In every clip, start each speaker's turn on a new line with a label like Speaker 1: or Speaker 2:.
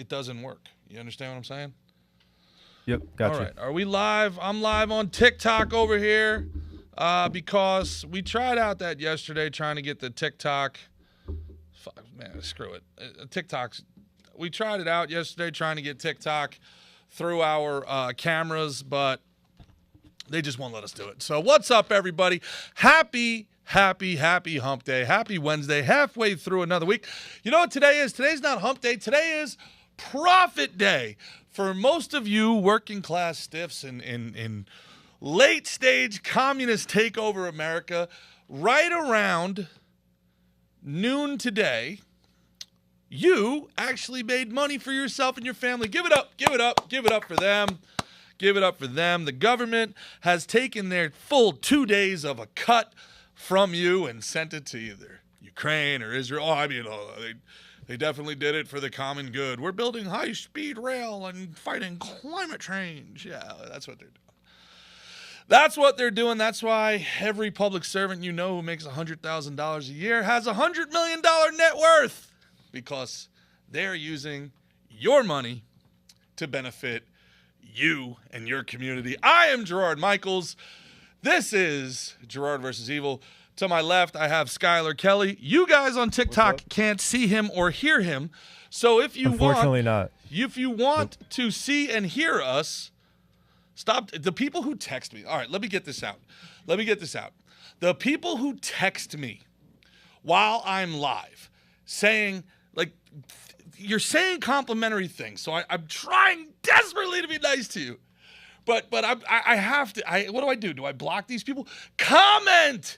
Speaker 1: it doesn't work. You understand what I'm saying?
Speaker 2: Yep, gotcha.
Speaker 1: All right, are we live? I'm live on TikTok over here because we tried out that yesterday, trying to get the TikTok. Fuck, man, screw it. TikTok's. We tried it out yesterday, trying to get TikTok through our cameras, but they just won't let us do it. So what's up, everybody? Happy hump day. Happy Wednesday, halfway through another week. You know what today is? Today's not hump day. Today is profit day. For most of you working class stiffs in late stage communist takeover America, right around noon today, you actually made money for yourself and your family. Give it up, give it up, give it up for them. Give it up for them. The government has taken their full 2 days of a cut from you and sent it to either Ukraine or Israel. Oh, I mean, they definitely did it for the common good. We're building high-speed rail and fighting climate change. Yeah, that's what they're doing. That's what they're doing. That's why every public servant you know who makes $100,000 a year has a $100 million net worth, because they're using your money to benefit you and your community. I am Gerard Michaels. This is Gerard versus Evil. To my left, I have Skylar Kelly. You guys on TikTok can't see him or hear him. So if you if you want to see and hear us, stop. The people who text me. All right, let me get this out. The people who text me while I'm live saying, like, you're saying complimentary things. So I'm trying desperately to be nice to you. But I have to. What do I do? Do I block these people? Comment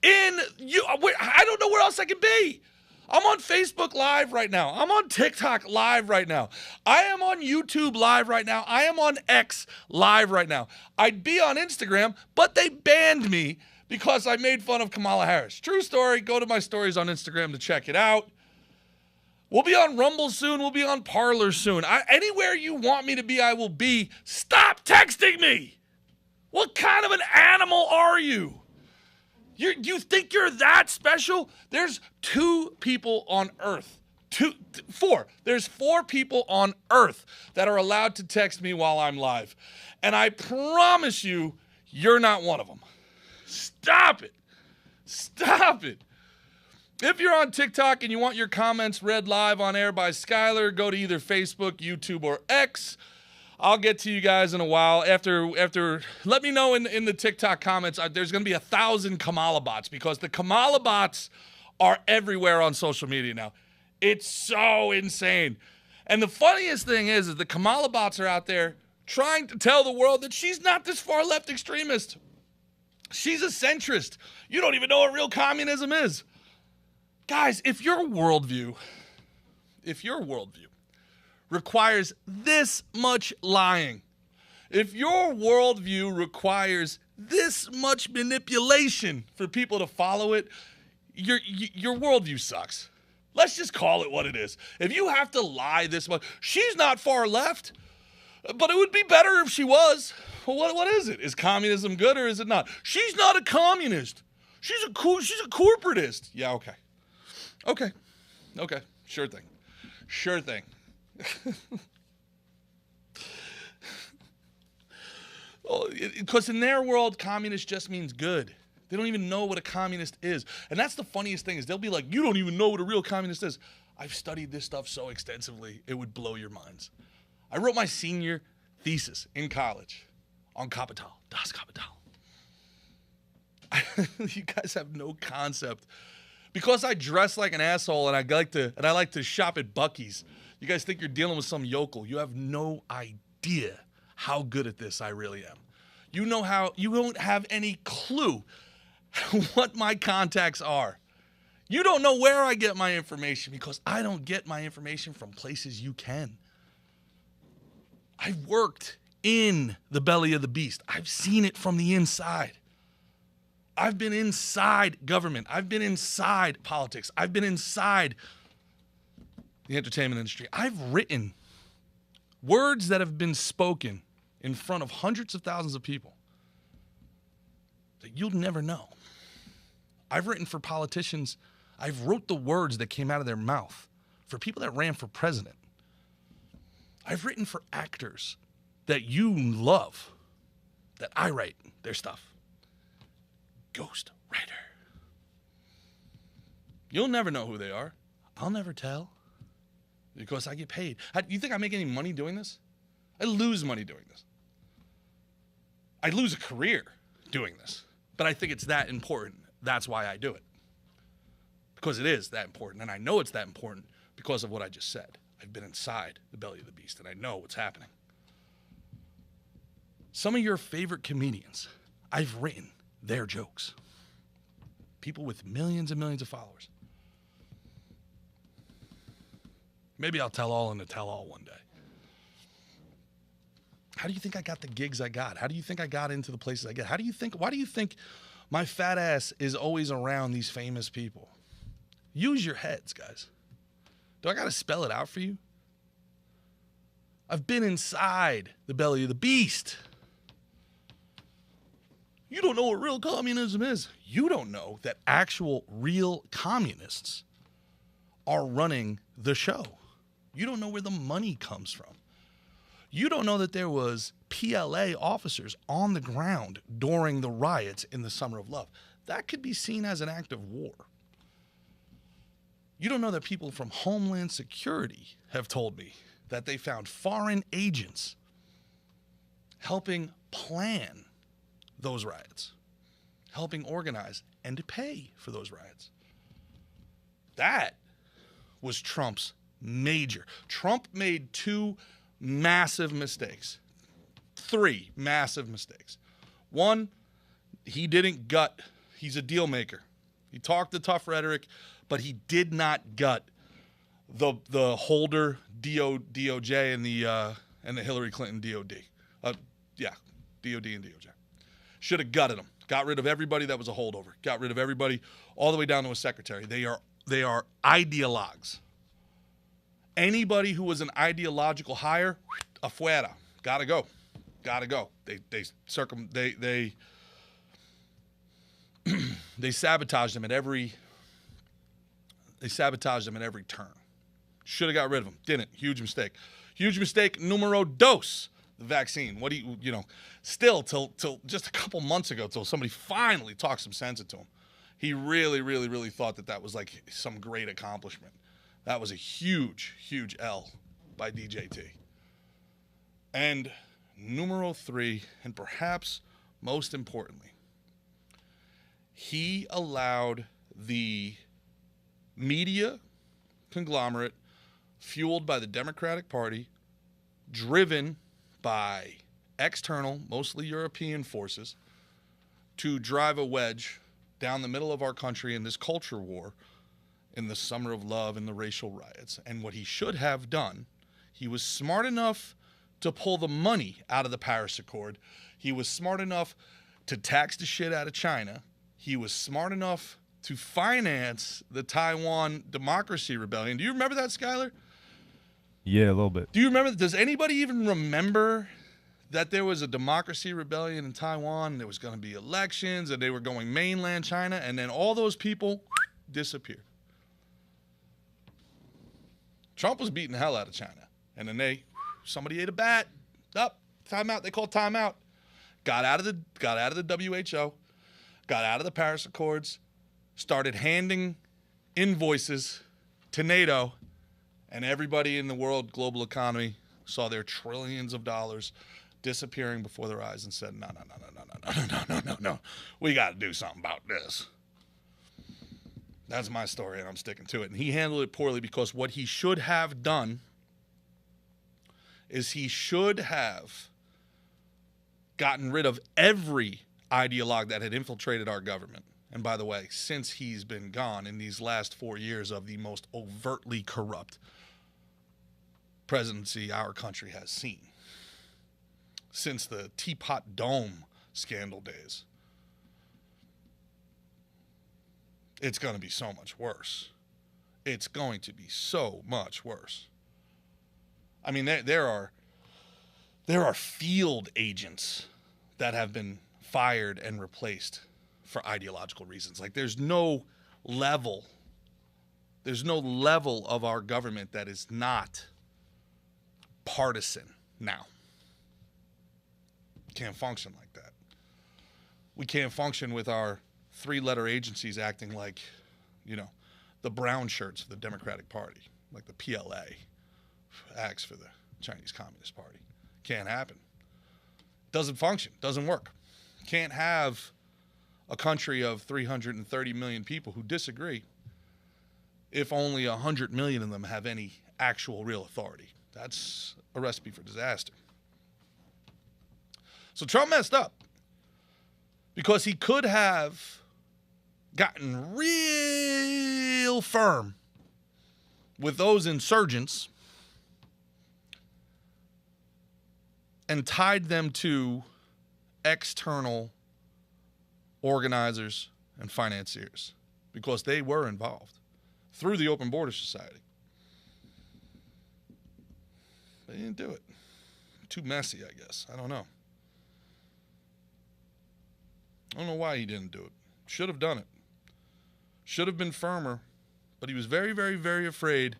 Speaker 1: in you. I don't know where else I can be. I'm on Facebook Live right now. I'm on TikTok Live right now. I am on YouTube Live right now. I am on X Live right now. I'd be on Instagram, but they banned me because I made fun of Kamala Harris. True story. Go to my stories on Instagram to check it out. We'll be on Rumble soon. We'll be on Parler soon. Anywhere you want me to be, I will be. Stop texting me. What kind of an animal are you? You think you're that special? There's 2 people on Earth. 4. There's 4 people on Earth that are allowed to text me while I'm live. And I promise you, you're not one of them. Stop it. Stop it. If you're on TikTok and you want your comments read live on air by Skylar, go to either Facebook, YouTube, or X. I'll get to you guys in a while. After, let me know in the TikTok comments. There's going to be 1,000 Kamala bots, because the Kamala bots are everywhere on social media now. It's so insane. And the funniest thing is the Kamala bots are out there trying to tell the world that she's not this far left extremist. She's a centrist. You don't even know what real communism is. Guys, if your worldview requires this much lying, if your worldview requires this much manipulation for people to follow it, your worldview sucks. Let's just call it what it is. If you have to lie this much, she's not far left, but it would be better if she was. Well, what is it? Is communism good or is it not? She's not a communist. She's a corporatist. Yeah, okay. Okay. Sure thing. Because in their world, communist just means good. They don't even know what a communist is. And that's the funniest thing, is they'll be like, you don't even know what a real communist is. I've studied this stuff so extensively, it would blow your minds. I wrote my senior thesis in college on Kapital, Das Kapital. You guys have no concept. Because I dress like an asshole and I like to shop at Buc-ee's, you guys think you're dealing with some yokel. You have no idea how good at this I really am. You don't have any clue what my contacts are. You don't know where I get my information, because I don't get my information from places you can. I've worked in the belly of the beast. I've seen it from the inside. I've been inside government. I've been inside politics. I've been inside the entertainment industry. I've written words that have been spoken in front of hundreds of thousands of people that you'll never know. I've written for politicians. I've wrote the words that came out of their mouth for people that ran for president. I've written for actors that you love, that I write their stuff. Ghost writer. You'll never know who they are. I'll never tell because I get paid. You think I make any money doing this? I lose money doing this. I lose a career doing this. But I think it's that important. That's why I do it. Because it is that important. And I know it's that important because of what I just said. I've been inside the belly of the beast and I know what's happening. Some of your favorite comedians, I've written their jokes. People with millions and millions of followers. Maybe I'll tell all in a tell-all one day. How do you think I got the gigs I got? How do you think I got into the places I get? Why do you think my fat ass is always around these famous people? Use your heads, guys. Do I got to spell it out for you? I've been inside the belly of the beast. You don't know what real communism is. You don't know that actual real communists are running the show. You don't know where the money comes from. You don't know that there was PLA officers on the ground during the riots in the Summer of Love. That could be seen as an act of war. You don't know that people from Homeland Security have told me that they found foreign agents helping plan those riots, helping organize and to pay for those riots. That was Trump's major. Trump made two massive mistakes. Three massive mistakes. One, he didn't gut. He's a deal maker. He talked the tough rhetoric, but he did not gut the Holder DOJ and the Hillary Clinton DOD. DOD and DOJ. Should have gutted them. Got rid of everybody that was a holdover. Got rid of everybody all the way down to a secretary. They are ideologues. Anybody who was an ideological hire, afuera. Gotta go. They sabotage them at every turn. Should have got rid of them. Didn't. Huge mistake. Huge mistake numero dos. The vaccine. What do you know? Still till just a couple months ago, till somebody finally talked some sense into him. He really, really, really thought that was like some great accomplishment. That was a huge, huge L by DJT. And numero three, and perhaps most importantly, he allowed the media conglomerate fueled by the Democratic Party, driven by external, mostly European forces, to drive a wedge down the middle of our country in this culture war in the Summer of Love and the racial riots. And what he should have done, he was smart enough to pull the money out of the Paris Accord. He was smart enough to tax the shit out of China. He was smart enough to finance the Taiwan Democracy Rebellion. Do you remember that, Skylar?
Speaker 2: Yeah, a little bit.
Speaker 1: Do you remember? Does anybody even remember that there was a democracy rebellion in Taiwan and there was going to be elections and they were going mainland China and then all those people disappeared? Trump was beating the hell out of China. And then somebody ate a bat. Timeout. They called timeout. Got out of the WHO, got out of the Paris Accords, started handing invoices to NATO, and everybody in the world global economy saw their trillions of dollars disappearing before their eyes and said, no. We got to do something about this. That's my story, and I'm sticking to it. And he handled it poorly because what he should have done is he should have gotten rid of every ideologue that had infiltrated our government. And by the way, since he's been gone in these last 4 years of the most overtly corrupt presidency our country has seen, since the Teapot Dome scandal days, it's going to be so much worse. It's going to be so much worse. I mean, there are field agents that have been fired and replaced for ideological reasons. Like there's no level of our government that is not partisan now. Can't function like that. We can't function with our three-letter agencies acting like, the brown shirts of the Democratic Party, like the PLA acts for the Chinese Communist Party. Can't happen. Doesn't function. Doesn't work. Can't have a country of 330 million people who disagree if only 100 million of them have any actual real authority. That's a recipe for disaster. So Trump messed up because he could have gotten real firm with those insurgents and tied them to external organizers and financiers because they were involved through the Open Borders Society. They didn't do it. Too messy, I guess. I don't know. I don't know why he didn't do it. Should have done it. Should have been firmer, but he was very, very, very afraid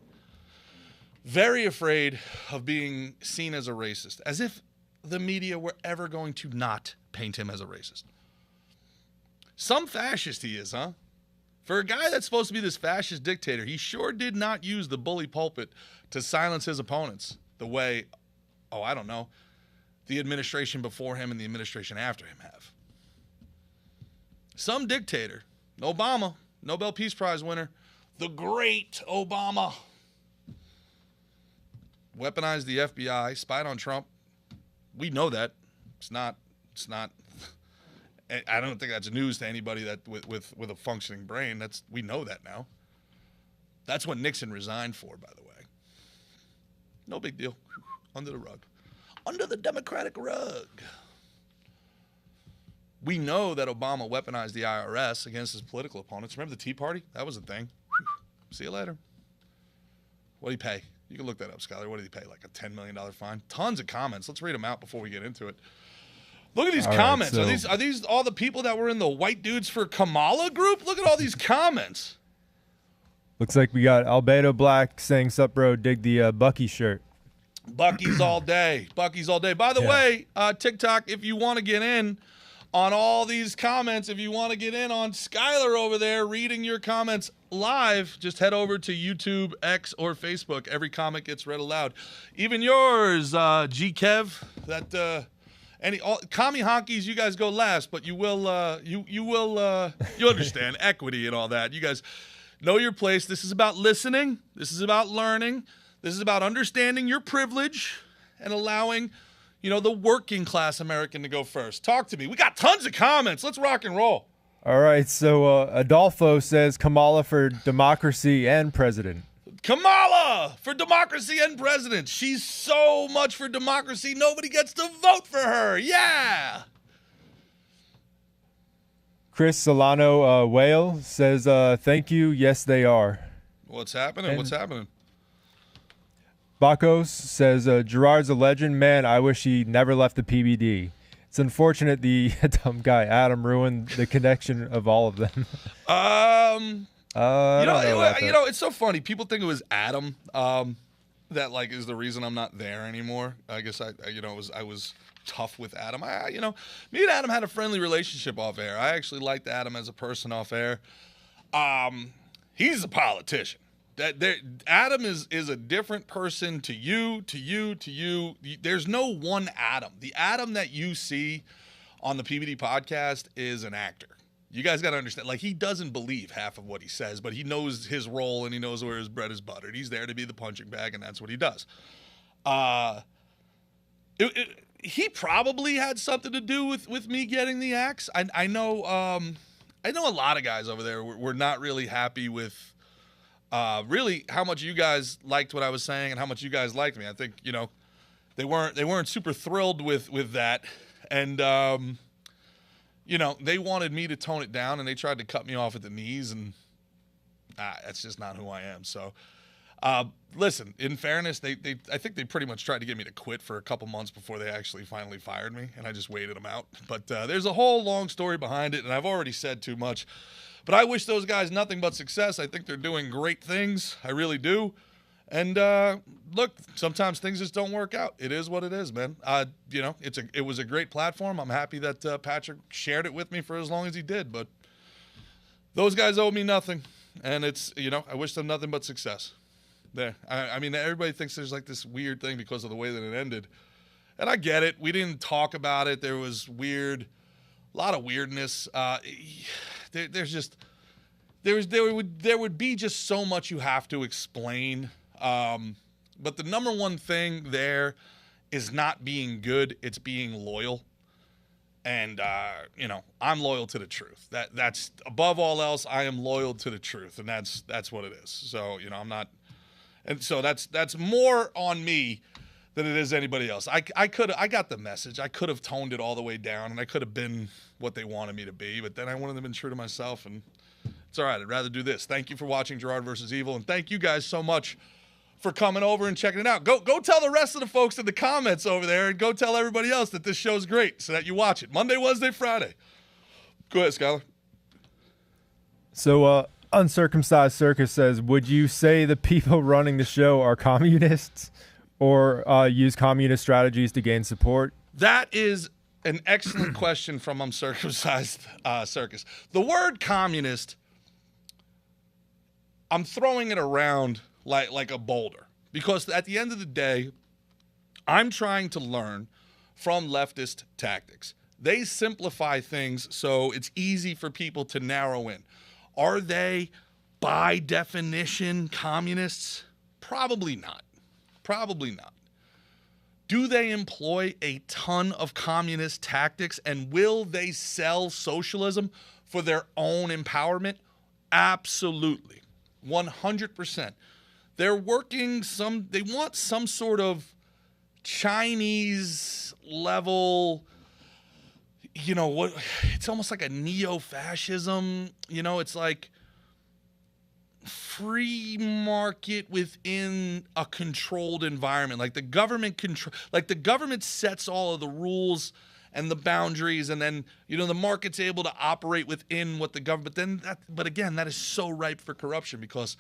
Speaker 1: of being seen as a racist, as if the media were ever going to not paint him as a racist. Some fascist he is, huh? For a guy that's supposed to be this fascist dictator, he sure did not use the bully pulpit to silence his opponents the way, the administration before him and the administration after him have. Some dictator, Obama, Nobel Peace Prize winner, the great Obama, weaponized the FBI, spied on Trump. We know that. It's not. I don't think that's news to anybody that with a functioning brain. We know that now. That's what Nixon resigned for, by the way. No big deal. Under the rug. Under the Democratic rug. We know that Obama weaponized the IRS against his political opponents. Remember the Tea Party? That was a thing. See you later. What did he pay? You can look that up, Skyler. What did he pay? Like a $10 million fine? Tons of comments. Let's read them out before we get into it. Look at these comments. Right, so are these all the people that were in the White Dudes for Kamala group? Look at all these comments.
Speaker 2: Looks like we got Albedo Black saying, "Sup, bro, dig the Bucky shirt."
Speaker 1: Bucky's all day. Bucky's all day. By the way, TikTok, if you want to get in on all these comments, if you want to get in on Skyler over there reading your comments live, just head over to YouTube, X, or Facebook. Every comment gets read aloud. Even yours, G Kev. Commie honkies, you guys go last, but you will you understand equity and all that. You guys know your place. This is about listening. This is about learning. This is about understanding your privilege and allowing, the working class American to go first. Talk to me. We got tons of comments. Let's rock and roll.
Speaker 2: All right. So Adolfo says Kamala for democracy and president.
Speaker 1: Kamala for democracy and president. She's so much for democracy, nobody gets to vote for her. Yeah.
Speaker 2: Chris Solano Whale says, thank you. Yes, they are.
Speaker 1: What's happening? What's happening?
Speaker 2: Bakos says, Gerard's a legend. Man, I wish he never left the PBD. It's unfortunate the dumb guy Adam ruined the connection of all of them.
Speaker 1: It's so funny. People think it was Adam that is the reason I'm not there anymore. I guess I was tough with Adam. Me and Adam had a friendly relationship off air. I actually liked Adam as a person off air. He's a politician. Adam is a different person to you. There's no one Adam. The Adam that you see on the PBD podcast is an actor. You guys got to understand, he doesn't believe half of what he says, but he knows his role and he knows where his bread is buttered. He's there to be the punching bag, and that's what he does. He probably had something to do with me getting the axe. I know a lot of guys over there were not really happy with really how much you guys liked what I was saying and how much you guys liked me. I think, they weren't super thrilled with that. And they wanted me to tone it down, and they tried to cut me off at the knees, and that's just not who I am. So, listen, in fairness, I think they pretty much tried to get me to quit for a couple months before they actually finally fired me, and I just waited them out. But there's a whole long story behind it, and I've already said too much. But I wish those guys nothing but success. I think they're doing great things. I really do. And look, sometimes things just don't work out. It is what it is, man. It was a great platform. I'm happy that Patrick shared it with me for as long as he did. But those guys owe me nothing, and it's I wish them nothing but success. There. I mean, everybody thinks there's like this weird thing because of the way that it ended, and I get it. We didn't talk about it. There was a lot of weirdness. There would be just so much you have to explain. But the number one thing there is not being good, it's being loyal. And I'm loyal to the truth. That's above all else, I am loyal to the truth, and that's what it is. So, I'm not, and so that's more on me than it is anybody else. I got the message. I could have toned it all the way down, and I could have been what they wanted me to be, but then I wanted to be true to myself, and it's all right. I'd rather do this. Thank you for watching Gerard versus Evil, and thank you guys so much for coming over and checking it out. Go tell the rest of the folks in the comments over there, and go tell everybody else that this show's great so that you watch it. Monday, Wednesday, Friday. Go ahead, Skylar.
Speaker 2: So, Uncircumcised Circus says, would you say the people running the show are communists or use communist strategies to gain support?
Speaker 1: That is an excellent question from Uncircumcised Circus. The word communist, I'm throwing it around like a boulder, because at the end of the day, I'm trying to learn from leftist tactics. They simplify things so it's easy for people to narrow in. Are they, by definition, communists? Probably not. Probably not. Do they employ a ton of communist tactics, and will they sell socialism for their own empowerment? Absolutely. 100%. They're working they want some sort of Chinese level, it's almost like a neo-fascism, it's like free market within a controlled environment. Like the government sets all of the rules and the boundaries, and then, the market's able to operate within what the government, but again, that is so ripe for corruption, because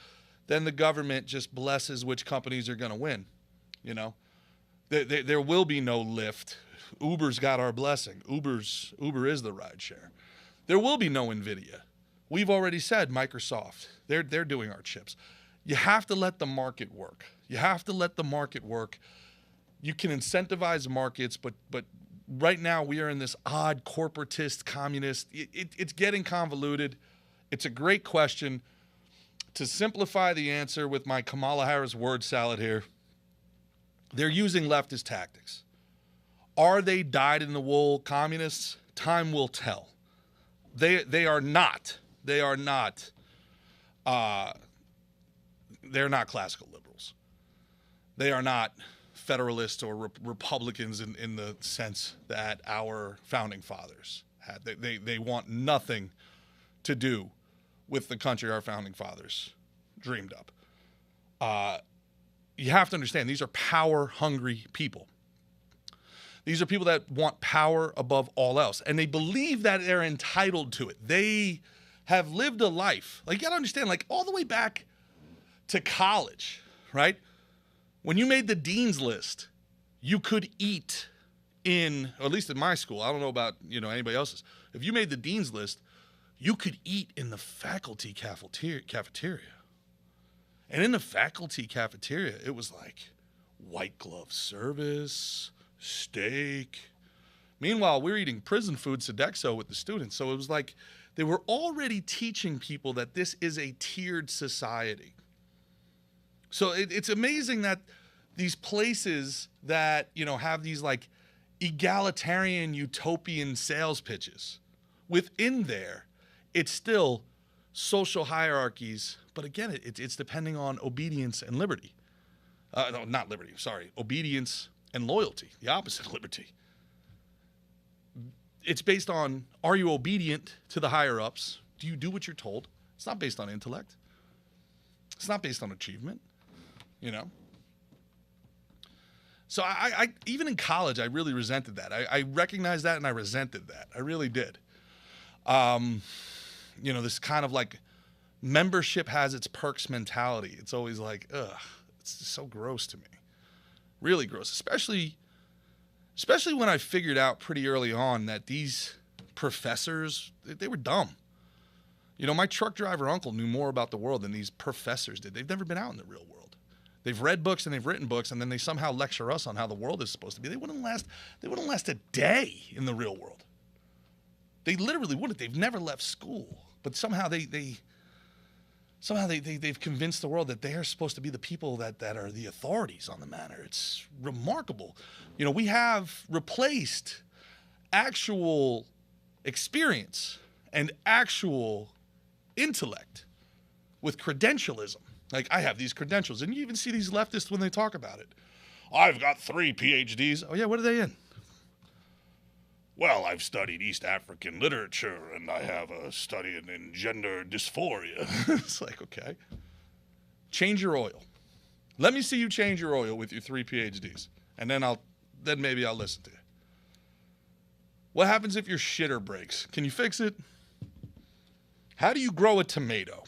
Speaker 1: then the government just blesses which companies are going to win. There will be no Lyft. Uber's got our blessing. Uber is the ride share. There will be no Nvidia. We've already said Microsoft. They're doing our chips. You have to let the market work. You have to let the market work. You can incentivize markets, but right now we are in this odd corporatist, communist. It's getting convoluted. It's a great question. To simplify the answer with my Kamala Harris word salad here, they're using leftist tactics. Are they dyed-in-the-wool communists? Time will tell. They are not. They are not. They're not classical liberals. They are not Federalists or Republicans in the sense that our founding fathers had. They want nothing to do with the country our founding fathers dreamed up. You have to understand, these are power-hungry people. These are people that want power above all else, and they believe that they're entitled to it. They have lived a life. Like, you got to understand, like, all the way back to college, right? When you made the dean's list, you could eat in, or at least in my school, I don't know about, anybody else's. If you made the dean's list, you could eat in the faculty cafeteria. And in the faculty cafeteria, it was like white glove service, steak. Meanwhile, we're eating prison food, Sodexo, with the students. So it was like they were already teaching people that this is a tiered society. So it's amazing that these places that, have these like egalitarian utopian sales pitches, within there, it's still social hierarchies. But again, it's depending on obedience and liberty. No, not liberty, sorry. Obedience and loyalty, the opposite of liberty. It's based on, are you obedient to the higher-ups? Do you do what you're told? It's not based on intellect. It's not based on achievement, So I even in college, I really resented that. I recognized that and I resented that. I really did. This kind of like membership has its perks mentality. It's always like, ugh. It's so gross to me. Really gross, especially when I figured out pretty early on that these professors, they were dumb. You know, my truck driver uncle knew more about the world than these professors did. They've never been out in the real world. They've read books and they've written books, and then they somehow lecture us on how the world is supposed to be. They wouldn't last a day in the real world. They literally wouldn't. They've never left school. But somehow they've convinced the world that they're supposed to be the people that are the authorities on the matter. It's remarkable. You know, we have replaced actual experience and actual intellect with credentialism. Like, I have these credentials, and you even see these leftists when they talk about it. I've got 3 PhDs. Oh yeah, what are they in? Well, I've studied East African literature, and I have a study in gender dysphoria. It's like, okay. Change your oil. Let me see you change your oil with your 3 PhDs, and then maybe I'll listen to you. What happens if your shitter breaks? Can you fix it? How do you grow a tomato?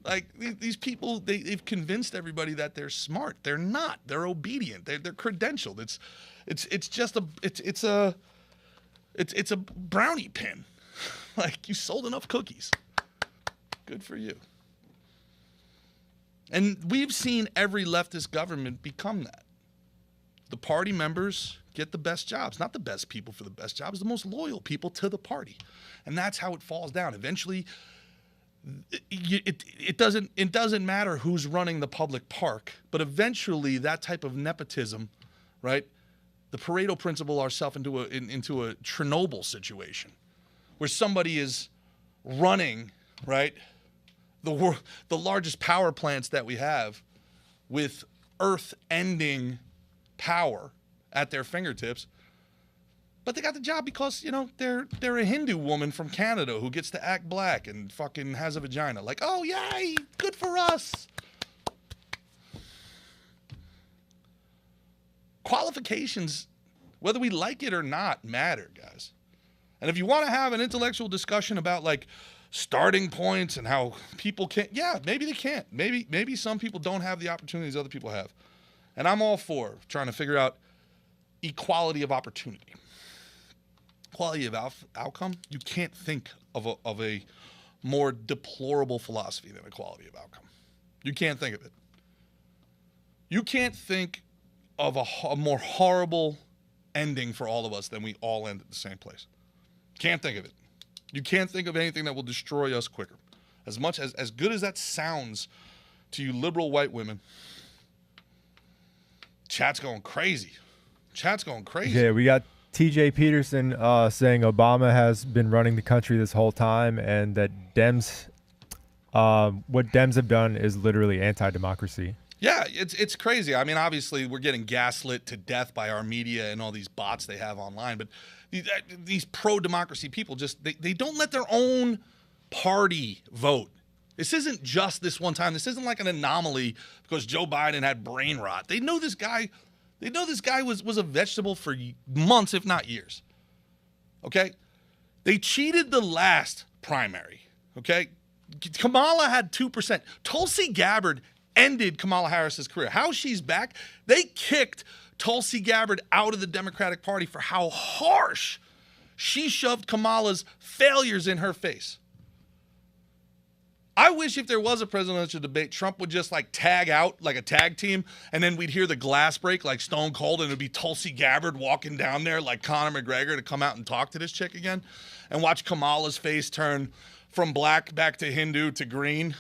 Speaker 1: Like, these people, they've convinced everybody that they're smart. They're not. They're obedient. They're credentialed. It's a brownie pin. Like, you sold enough cookies. Good for you. And we've seen every leftist government become that. The party members get the best jobs, not the best people for the best jobs, the most loyal people to the party. And that's how it falls down. Eventually, it doesn't matter who's running the public park, but eventually that type of nepotism, right? The Pareto principle ourselves into a Chernobyl situation, where somebody is running, right, the largest power plants that we have, with earth-ending power at their fingertips. But they got the job because, you know, they're a Hindu woman from Canada who gets to act black and fucking has a vagina. Like, oh, yay, good for us. Qualifications, whether we like it or not, matter, guys. And if you want to have an intellectual discussion about, like, starting points and how people can't, yeah, maybe they can't. Maybe some people don't have the opportunities other people have. And I'm all for trying to figure out equality of opportunity. Quality of outcome, you can't think of a more deplorable philosophy than equality of outcome. You can't think of it. You can't think of a more horrible ending for all of us than we all end at the same place. Can't think of it. You can't think of anything that will destroy us quicker. As good as that sounds to you liberal white women, chat's going crazy.
Speaker 2: Yeah, we got TJ Peterson saying Obama has been running the country this whole time, and that what Dems have done is literally anti-democracy.
Speaker 1: Yeah, it's crazy. I mean, obviously, we're getting gaslit to death by our media and all these bots they have online, but these pro-democracy people they don't let their own party vote. This isn't just this one time. This isn't like an anomaly because Joe Biden had brain rot. They know this guy was a vegetable for months, if not years. Okay? They cheated the last primary. Okay? Kamala had 2%. Tulsi Gabbard ended Kamala Harris's career. How she's back, they kicked Tulsi Gabbard out of the Democratic Party for how harsh she shoved Kamala's failures in her face. I wish if there was a presidential debate, Trump would just like tag out like a tag team, and then we'd hear the glass break like Stone Cold, and it'd be Tulsi Gabbard walking down there like Conor McGregor to come out and talk to this chick again, and watch Kamala's face turn from black back to Hindu to green.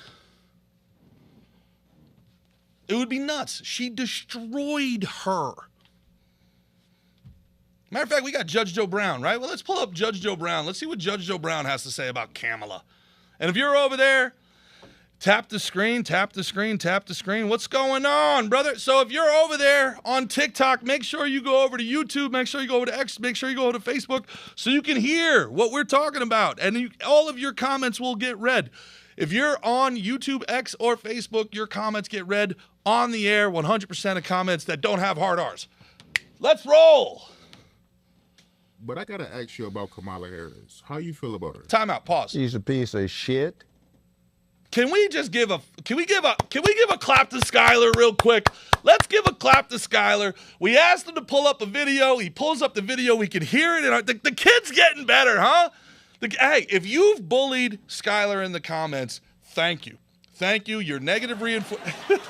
Speaker 1: It would be nuts. She destroyed her. Matter of fact, we got Judge Joe Brown, right? Well, let's pull up Judge Joe Brown. Let's see what Judge Joe Brown has to say about Kamala. And if you're over there, tap the screen, tap the screen, tap the screen. What's going on, brother? So if you're over there on TikTok, make sure you go over to YouTube, make sure you go over to X, make sure you go over to Facebook so you can hear what we're talking about. And all of your comments will get read. If you're on YouTube, X, or Facebook, your comments get read on the air, 100% of comments that don't have hard R's. Let's roll.
Speaker 3: But I got to ask you about Kamala Harris. How you feel about her?
Speaker 1: Time out. Pause.
Speaker 4: She's a piece of shit.
Speaker 1: Can we give a clap to Skylar real quick? Let's give a clap to Skylar. We asked him to pull up a video. He pulls up the video. We can hear it. And the kid's getting better, huh? Hey, if you've bullied Skylar in the comments, thank you. Thank you. Your negative reinforcement.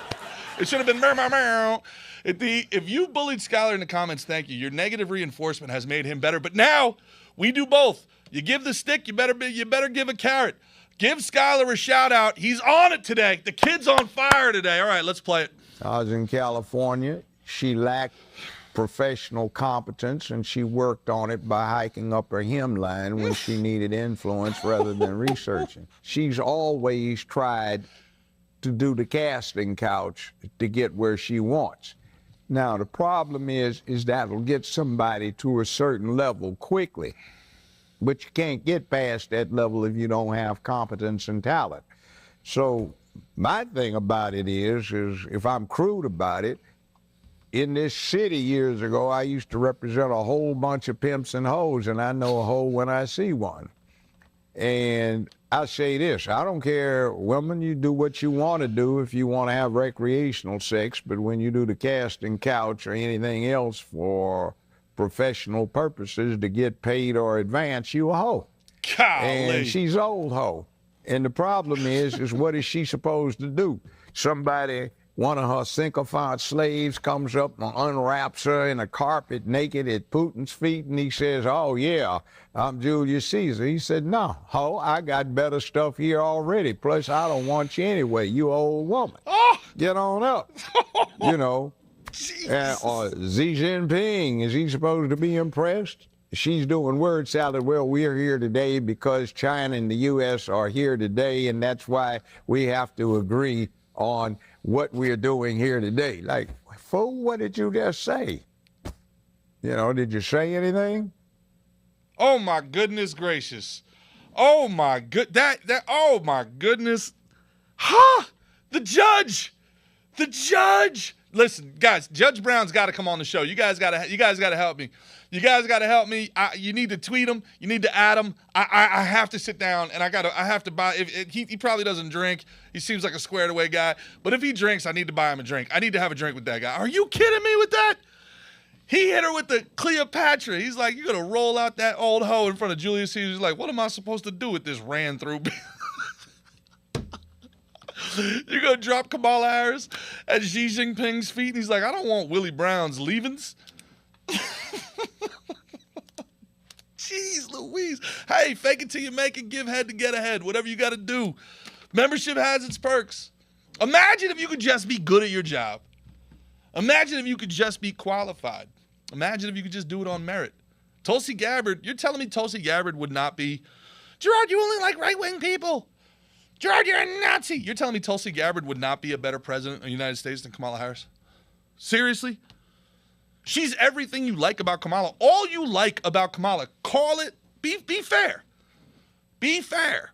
Speaker 1: It should have been meow, meow, meow. If you bullied Skylar in the comments, thank you. Your negative reinforcement has made him better. But now we do both. You give the stick, you better give a carrot. Give Skylar a shout out. He's on it today. The kid's on fire today. All right, let's play it.
Speaker 4: I was in California. She lacked professional competence, and she worked on it by hiking up her hemline when she needed influence rather than researching. She's always tried to do the casting couch to get where she wants. Now, the problem is that'll get somebody to a certain level quickly, but you can't get past that level if you don't have competence and talent. So my thing about it is if I'm crude about it, in this city years ago, I used to represent a whole bunch of pimps and hoes, and I know a hoe when I see one. And I say this, I don't care, women, you do what you want to do if you want to have recreational sex, but when you do the casting couch or anything else for professional purposes to get paid or advance, you a hoe.
Speaker 1: Golly.
Speaker 4: And she's old hoe. And the problem is what is she supposed to do? Somebody, one of her sycophant slaves comes up and unwraps her in a carpet naked at Putin's feet, and he says, oh, yeah, I'm Julius Caesar. He said, no, ho, I got better stuff here already. Plus, I don't want you anyway, you old woman.
Speaker 1: Oh!
Speaker 4: Get on up, you know. Or Xi Jinping, is he supposed to be impressed? She's doing word salad. Well, we're here today because China and the U.S. are here today, and that's why we have to agree on what we're doing here today. Like, fool, what did you just say? You know, did you say anything?
Speaker 1: Oh my goodness gracious. Oh my oh my goodness. Huh? The judge. Listen, guys, Judge Brown's got to come on the show. You guys got to help me. You guys got to help me. You need to tweet him. You need to add him. I have to sit down and I have to buy. He probably doesn't drink. He seems like a squared away guy. But if he drinks, I need to buy him a drink. I need to have a drink with that guy. Are you kidding me with that? He hit her with the Cleopatra. He's like, you're gonna roll out that old hoe in front of Julius Caesar. He's like, what am I supposed to do with this ran through? You're gonna drop Kamala Harris at Xi Jinping's feet? And he's like, I don't want Willie Brown's leavings. Jeez Louise. Hey, fake it till you make it, give head to get ahead. Whatever you gotta do. Membership has its perks. Imagine if you could just be good at your job. Imagine if you could just be qualified. Imagine if you could just do it on merit. Tulsi Gabbard, you're telling me Tulsi Gabbard would not be, Gerard, you only like right-wing people. Gerard, you're a Nazi. You're telling me Tulsi Gabbard would not be a better president of the United States than Kamala Harris? Seriously? She's everything you like about Kamala. All you like about Kamala, call it, be fair. Be fair.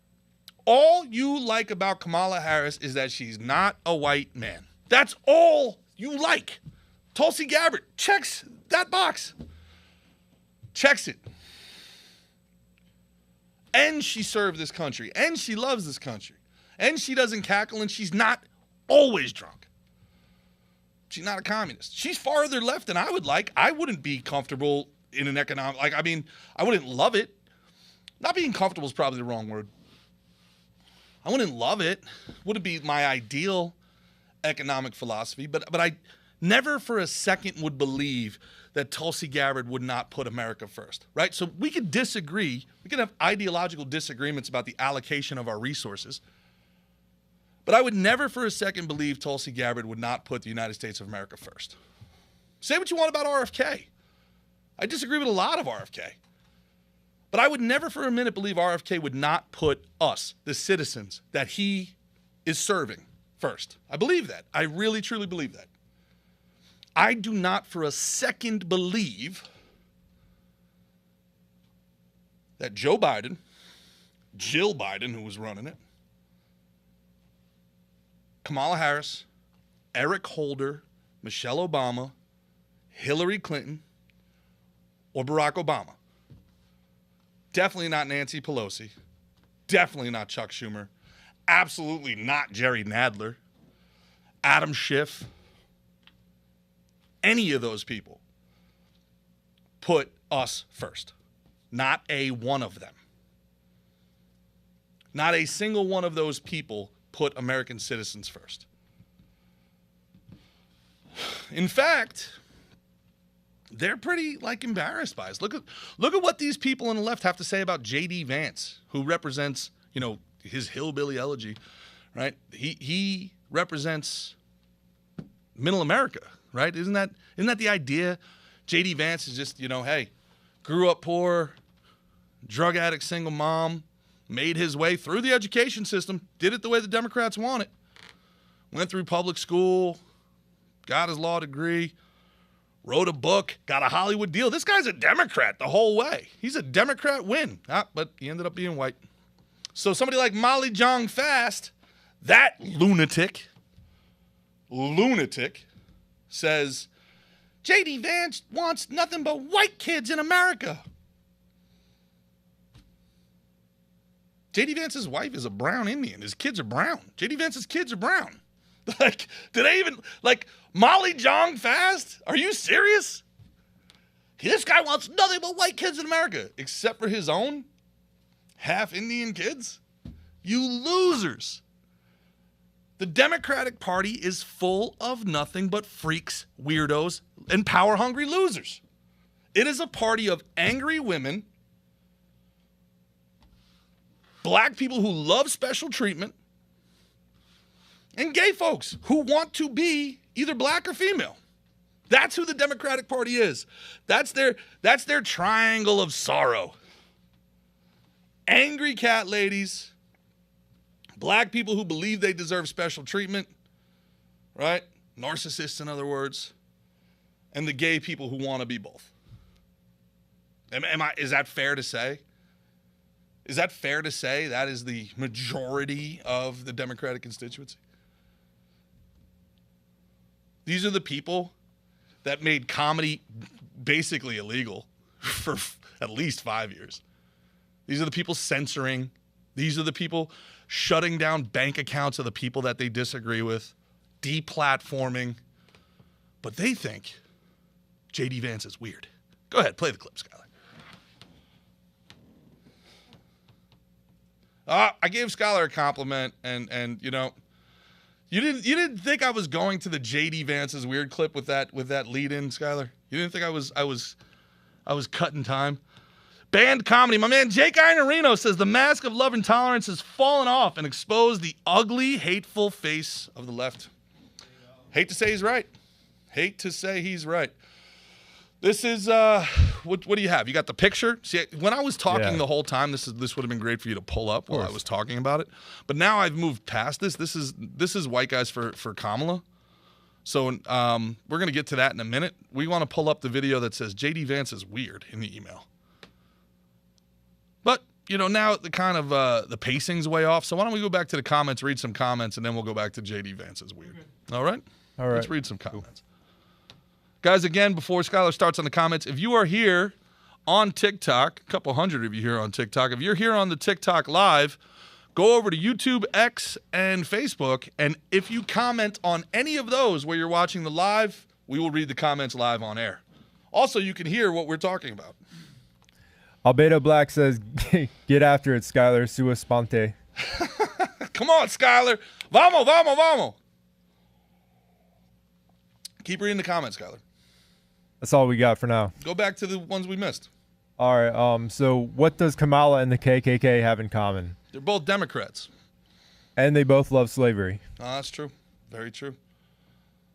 Speaker 1: All you like about Kamala Harris is that she's not a white man. That's all you like. Tulsi Gabbard checks that box. Checks it. And she served this country. And she loves this country. And she doesn't cackle, and she's not always drunk. She's not a communist. She's farther left than I would like. I wouldn't be comfortable in an economic, I wouldn't love it. Not being comfortable is probably the wrong word. I wouldn't love it. Wouldn't be my ideal economic philosophy, but I never for a second would believe that Tulsi Gabbard would not put America first, right? So we could disagree. We could have ideological disagreements about the allocation of our resources, but I would never for a second believe Tulsi Gabbard would not put the United States of America first. Say what you want about RFK. I disagree with a lot of RFK, but I would never for a minute believe RFK would not put us, the citizens that he is serving, first. I believe that. I really, truly believe that. I do not for a second believe that Joe Biden, Jill Biden, who was running it, Kamala Harris, Eric Holder, Michelle Obama, Hillary Clinton, or Barack Obama. Definitely not Nancy Pelosi. Definitely not Chuck Schumer. absolutely not Jerry Nadler, Adam Schiff, any of those people put us first. Not a one of them. Not a single one of those people put American citizens first. In fact, they're pretty embarrassed by us. Look at what these people on the left have to say about J.D. Vance, who represents, his hillbilly elegy, right? He represents middle America, right? Isn't that the idea? J.D. Vance is just, hey, grew up poor, drug addict, single mom, made his way through the education system, did it the way the Democrats want it, went through public school, got his law degree, wrote a book, got a Hollywood deal. This guy's a Democrat the whole way. He's a Democrat win. But he ended up being white. So somebody like Molly Jong Fast, that lunatic, says, J.D. Vance wants nothing but white kids in America. J.D. Vance's wife is a brown Indian. His kids are brown. J.D. Vance's kids are brown. Do they even, Molly Jong Fast? Are you serious? This guy wants nothing but white kids in America, except for his own half Indian kids? You losers. The Democratic Party is full of nothing but freaks, weirdos, and power-hungry losers. It is a party of angry women, black people who love special treatment, and gay folks who want to be either black or female. That's who the Democratic Party is. That's their triangle of sorrow. Angry cat ladies, black people who believe they deserve special treatment, right? Narcissists, in other words, and the gay people who want to be both. Is that fair to say? Is that fair to say that is the majority of the Democratic constituency? These are the people that made comedy basically illegal for at least 5 years. These are the people censoring. These are the people shutting down bank accounts of the people that they disagree with, deplatforming. But they think J.D. Vance is weird. Go ahead, play the clip, Skyler. I gave Skyler a compliment, and you didn't think I was going to the J.D. Vance's weird clip with that lead in, Skyler? You didn't think I was cutting time? Banned comedy. My man Jake Iannarino says the mask of love and tolerance has fallen off and exposed the ugly, hateful face of the left. Hate to say he's right. Hate to say he's right. This is what do you have? You got the picture? See, when I was talking the whole time, this would have been great for you to pull up while I was talking about it. But now I've moved past this. This is white guys for Kamala. So we're gonna get to that in a minute. We want to pull up the video that says J.D. Vance is weird in the email. But now the kind of the pacing's way off. So why don't we go back to the comments, read some comments, and then we'll go back to J.D. Vance is weird. All right. Let's read some comments. Guys, again, before Skylar starts on the comments, if you are here on TikTok, a couple hundred of you here on TikTok, if you're here on the TikTok live, go over to YouTube, X, and Facebook, and if you comment on any of those where you're watching the live, we will read the comments live on air. Also, you can hear what we're talking about.
Speaker 2: Albedo Black says, get after it, Skylar, sua sponte.
Speaker 1: Come on, Skylar. Vamos, vamos, vamos. Keep reading the comments, Skylar.
Speaker 2: That's all we got for now.
Speaker 1: Go back to the ones we missed.
Speaker 2: All right. So what does Kamala and the KKK have in common?
Speaker 1: They're both Democrats.
Speaker 2: And they both love slavery.
Speaker 1: That's true. Very true.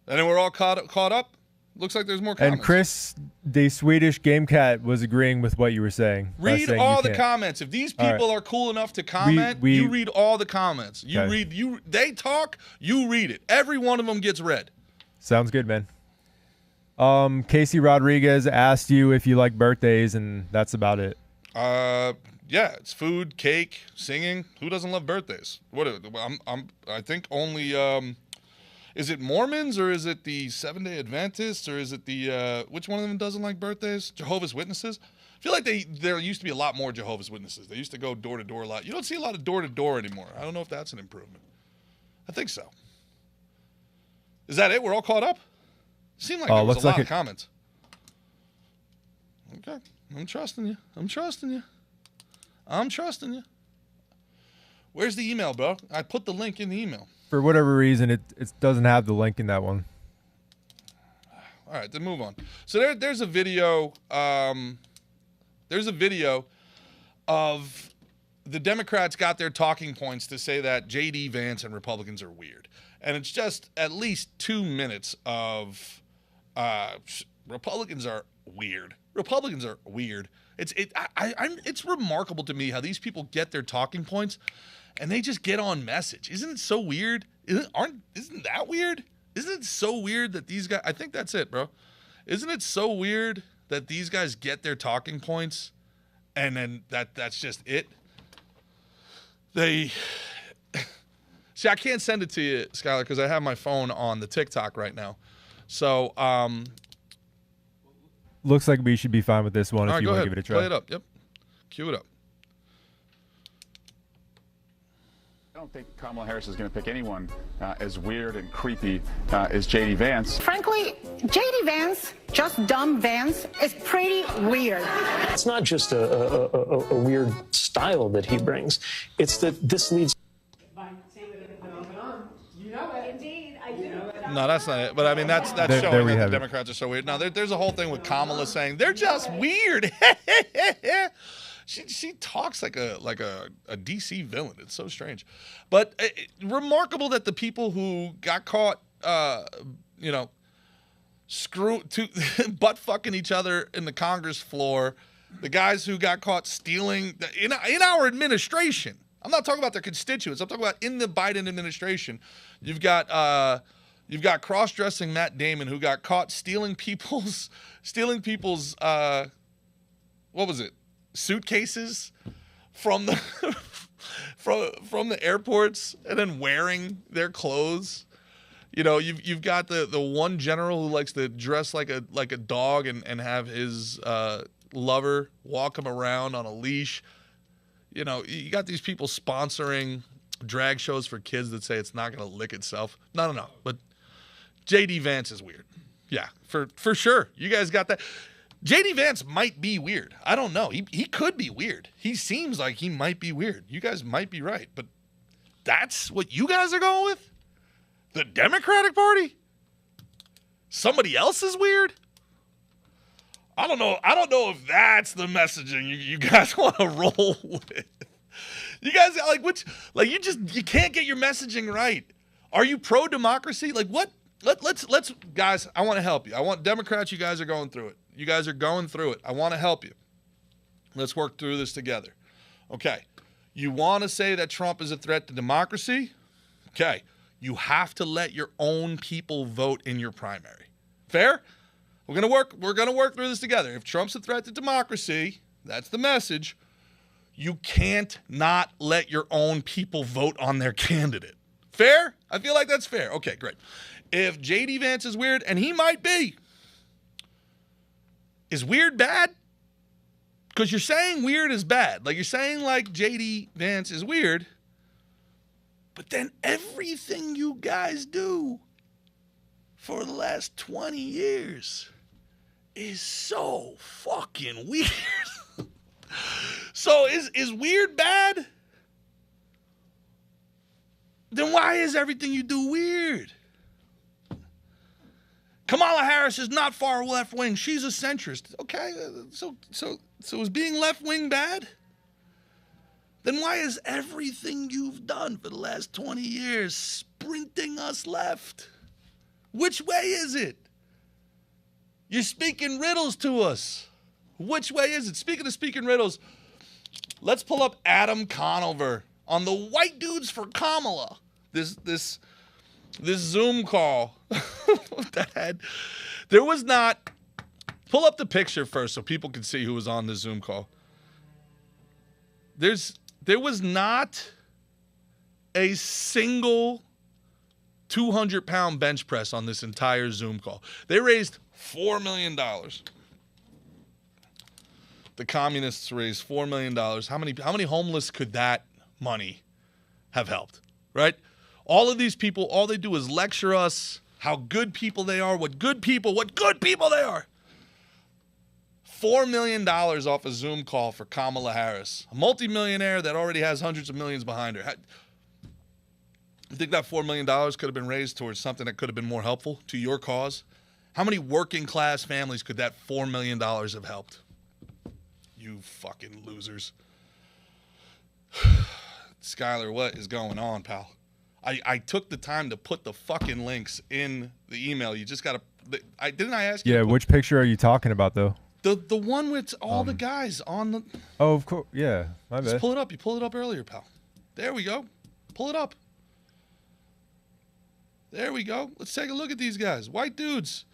Speaker 1: And then we're all caught up. Looks like there's more comments.
Speaker 2: And Chris, the Swedish game cat, was agreeing with what you were saying.
Speaker 1: Read all the comments. If these people are cool enough to comment, you read all the comments. They talk, you read it. Every one of them gets read.
Speaker 2: Sounds good, man. Casey Rodriguez asked you if you like birthdays, and that's about it.
Speaker 1: Yeah, it's food, cake, singing. Who doesn't love birthdays? I think only Is it Mormons or is it the Seventh-day Adventists or is it the which one of them doesn't like birthdays? Jehovah's Witnesses. I feel like there used to be a lot more Jehovah's Witnesses. They used to go door to door a lot. You don't see a lot of door to door anymore. I don't know if that's an improvement. I think so. Is that it? We're all caught up? Seemed like there was a lot of comments. Okay. I'm trusting you. I'm trusting you. I'm trusting you. Where's the email, bro? I put the link in the email.
Speaker 2: For whatever reason, it doesn't have the link in that one.
Speaker 1: All right, then move on. So there's a video. There's a video of the Democrats got their talking points to say that J.D. Vance and Republicans are weird. And it's just at least 2 minutes of Republicans are weird. Republicans are weird. It's remarkable to me how these people get their talking points and they just get on message. Isn't it so weird? Isn't that weird? Isn't it so weird that these guys, I think that's it, bro. Isn't it so weird that these guys get their talking points and then that's just it? They see, I can't send it to you, Skylar, because I have my phone on the TikTok right now. So,
Speaker 2: looks like we should be fine with this one if you want to give it a try.
Speaker 1: Play it up. Yep. Cue it up.
Speaker 5: I don't think Kamala Harris is going to pick anyone as weird and creepy as J.D. Vance.
Speaker 6: Frankly, J.D. Vance, just dumb Vance, is pretty weird.
Speaker 7: It's not just a weird style that he brings. It's that this leads.
Speaker 1: No, that's not it. But I mean, that's showing that the Democrats are so weird. Now, there's a whole thing with Kamala saying they're just weird. She talks like a DC villain. It's so strange, but remarkable that the people who got caught, butt fucking each other in the Congress floor, the guys who got caught stealing in our administration. I'm not talking about their constituents. I'm talking about in the Biden administration. You've got cross-dressing Matt Damon who got caught stealing people's what was it? Suitcases from the from the airports and then wearing their clothes. You know, you've got the one general who likes to dress like a dog and have his lover walk him around on a leash. You know, you got these people sponsoring drag shows for kids that say it's not going to lick itself. No. But J.D. Vance is weird. Yeah, for sure. You guys got that. J.D. Vance might be weird. I don't know. He could be weird. He seems like he might be weird. You guys might be right. But that's what you guys are going with? The Democratic Party? Somebody else is weird? I don't know if that's the messaging you guys want to roll with. You guys you can't get your messaging right. Are you pro-democracy? Like what? Let's guys, I want to help you. I want Democrats, you guys are going through it. You guys are going through it. I want to help you. Let's work through this together. Okay. You want to say that Trump is a threat to democracy? Okay. You have to let your own people vote in your primary. Fair? We're going to work through this together. If Trump's a threat to democracy, that's the message. You can't not let your own people vote on their candidate. Fair? I feel like that's fair. Okay, great. If J.D. Vance is weird, and he might be, is weird bad? Because you're saying weird is bad. Like you're saying like J.D. Vance is weird, but then everything you guys do for the last 20 years is so fucking weird. So is weird bad? Then why is everything you do weird? Kamala Harris is not far left wing. She's a centrist. Okay, so is being left wing bad? Then why is everything you've done for the last 20 years sprinting us left? Which way is it? You're speaking riddles to us. Which way is it? Speaking of speaking riddles, let's pull up Adam Conover on the White Dudes for Kamala. This Zoom call there was not. Pull up the picture first so people can see who was on the Zoom call. There was not a single 200-pound bench press on this entire Zoom call. They raised $4 million. The communists raised $4 million. How many homeless could that money have helped, right? All of these people, all they do is lecture us how good people they are, what good people they are. $4 million off a Zoom call for Kamala Harris, a multimillionaire that already has hundreds of millions behind her. You think that $4 million could have been raised towards something that could have been more helpful to your cause? How many working class families could that $4 million have helped? You fucking losers. Skylar, what is going on, pal? I took the time to put the fucking links in the email. You just got to... Didn't I ask you?
Speaker 2: Yeah, which picture are you talking about, though?
Speaker 1: The one with all the guys on the...
Speaker 2: Oh, of course. Yeah, my bad.
Speaker 1: Just pull it up. You pulled it up earlier, pal. There we go. Pull it up. There we go. Let's take a look at these guys. White dudes.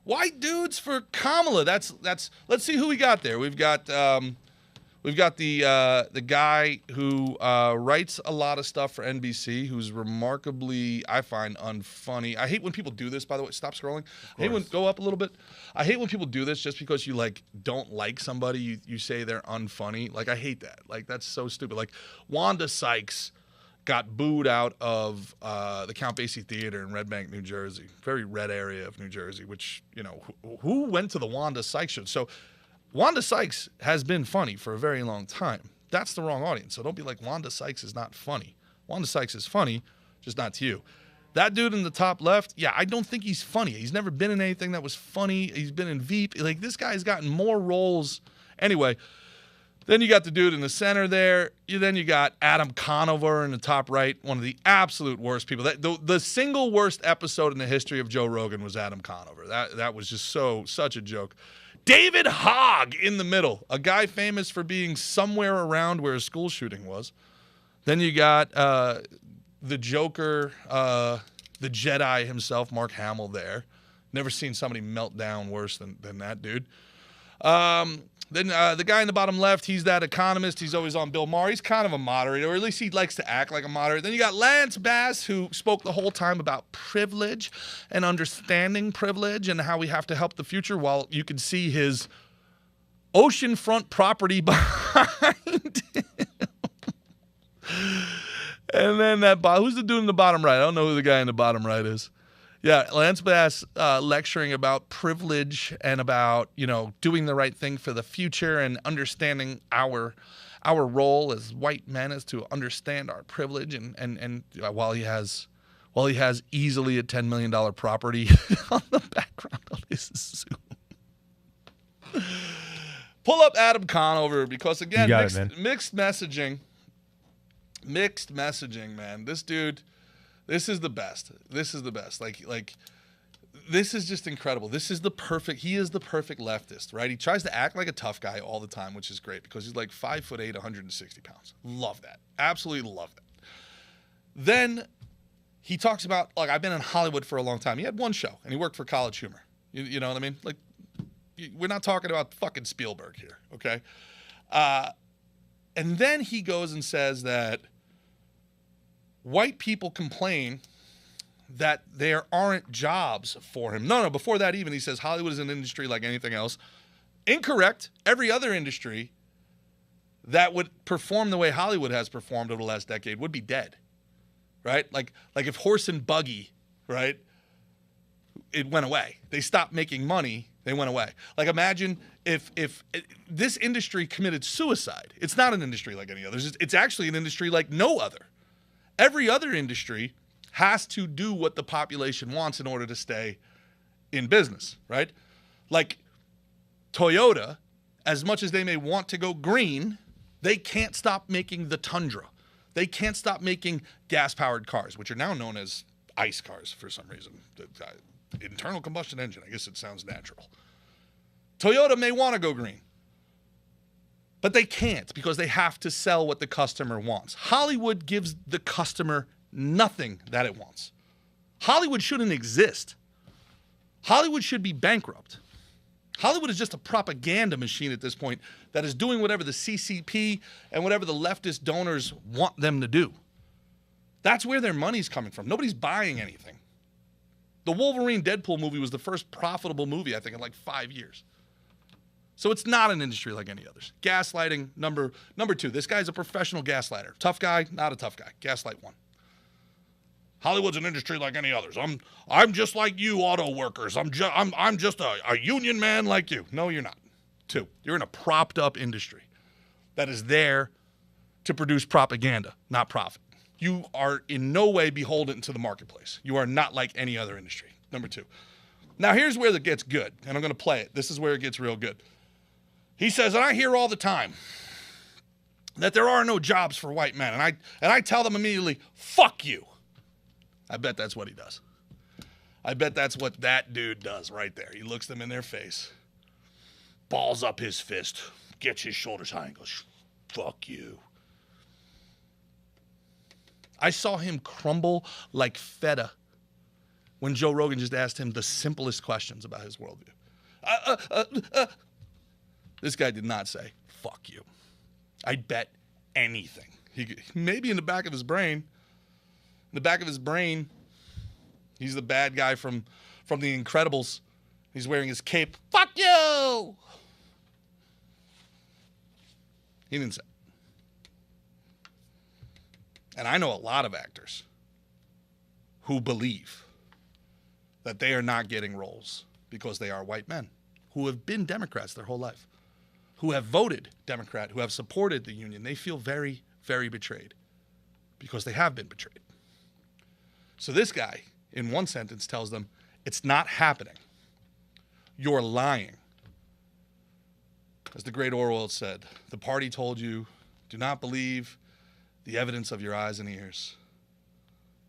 Speaker 1: White dudes for Kamala. That's. Let's see who we got there. We've got the guy who writes a lot of stuff for NBC, who's remarkably, I find, unfunny. I hate when people do this, by the way. Stop scrolling. I hate when, go up a little bit. I hate when people do this just because you don't like somebody. You say they're unfunny. I hate that. That's so stupid. Wanda Sykes got booed out of the Count Basie Theater in Red Bank, New Jersey. Very red area of New Jersey, which, who went to the Wanda Sykes show? So Wanda Sykes has been funny for a very long time. That's the wrong audience. So don't be like, Wanda Sykes is not funny. Wanda Sykes is funny, just not to you. That dude in the top left, yeah, I don't think he's funny. He's never been in anything that was funny. He's been in Veep. This guy's gotten more roles. Anyway, then you got the dude in the center there. Then you got Adam Conover in the top right, one of the absolute worst people. The single worst episode in the history of Joe Rogan was Adam Conover. That was just such a joke. David Hogg in the middle, a guy famous for being somewhere around where a school shooting was. Then you got the Joker, the Jedi himself, Mark Hamill there. Never seen somebody melt down worse than that dude. Then the guy in the bottom left, he's that economist. He's always on Bill Maher. He's kind of a moderator, or at least he likes to act like a moderator. Then you got Lance Bass, who spoke the whole time about privilege and understanding privilege and how we have to help the future, while you can see his oceanfront property behind him. And then who's the dude in the bottom right? I don't know who the guy in the bottom right is. Yeah, Lance Bass lecturing about privilege and about, doing the right thing for the future and understanding our role as white men is to understand our privilege. And while he has easily a $10 million property on the background of his Zoom. Pull up Adam Conover because, again, mixed messaging. Mixed messaging, man. This dude... This is the best. This is the best. This is just incredible. He is the perfect leftist, right? He tries to act like a tough guy all the time, which is great because he's 5'8", 160 pounds. Love that. Absolutely love that. Then he talks about, I've been in Hollywood for a long time. He had one show, and he worked for College Humor. You know what I mean? We're not talking about fucking Spielberg here, okay? And then he goes and says that white people complain that there aren't jobs for him. No, before that even, he says Hollywood is an industry like anything else. Incorrect. Every other industry that would perform the way Hollywood has performed over the last decade would be dead, right? Like if horse and buggy, right, it went away. They stopped making money, they went away. Imagine if this industry committed suicide. It's not an industry like any others. It's actually an industry like no other. Every other industry has to do what the population wants in order to stay in business, right? Toyota, as much as they may want to go green, they can't stop making the Tundra. They can't stop making gas-powered cars, which are now known as ICE cars for some reason. Internal combustion engine, I guess it sounds natural. Toyota may want to go green, but they can't because they have to sell what the customer wants. Hollywood gives the customer nothing that it wants. Hollywood shouldn't exist. Hollywood should be bankrupt. Hollywood is just a propaganda machine at this point that is doing whatever the CCP and whatever the leftist donors want them to do. That's where their money's coming from. Nobody's buying anything. The Wolverine Deadpool movie was the first profitable movie, I think, in like 5 years. So it's not an industry like any others. Gaslighting, number 2. This guy's a professional gaslighter. Tough guy, not a tough guy. Gaslight 1. Hollywood's an industry like any others. I'm just like you auto workers. I'm just a union man like you. No, you're not. 2, you're in a propped up industry that is there to produce propaganda, not profit. You are in no way beholden to the marketplace. You are not like any other industry. Number 2. Now here's where it gets good, and I'm going to play it. This is where it gets real good. He says, and I hear all the time that there are no jobs for white men, and I tell them immediately, fuck you. I bet that's what he does. I bet that's what that dude does right there. He looks them in their face, balls up his fist, gets his shoulders high and goes, fuck you. I saw him crumble like feta when Joe Rogan just asked him the simplest questions about his worldview. This guy did not say, fuck you. I'd bet anything. Maybe in the back of his brain, he's the bad guy from The Incredibles. He's wearing his cape. Fuck you! He didn't say it. And I know a lot of actors who believe that they are not getting roles because they are white men who have been Democrats their whole life, who have voted Democrat, who have supported the union. They feel very, very betrayed because they have been betrayed. So this guy, in one sentence, tells them, it's not happening. You're lying. As the great Orwell said, the party told you, do not believe the evidence of your eyes and ears.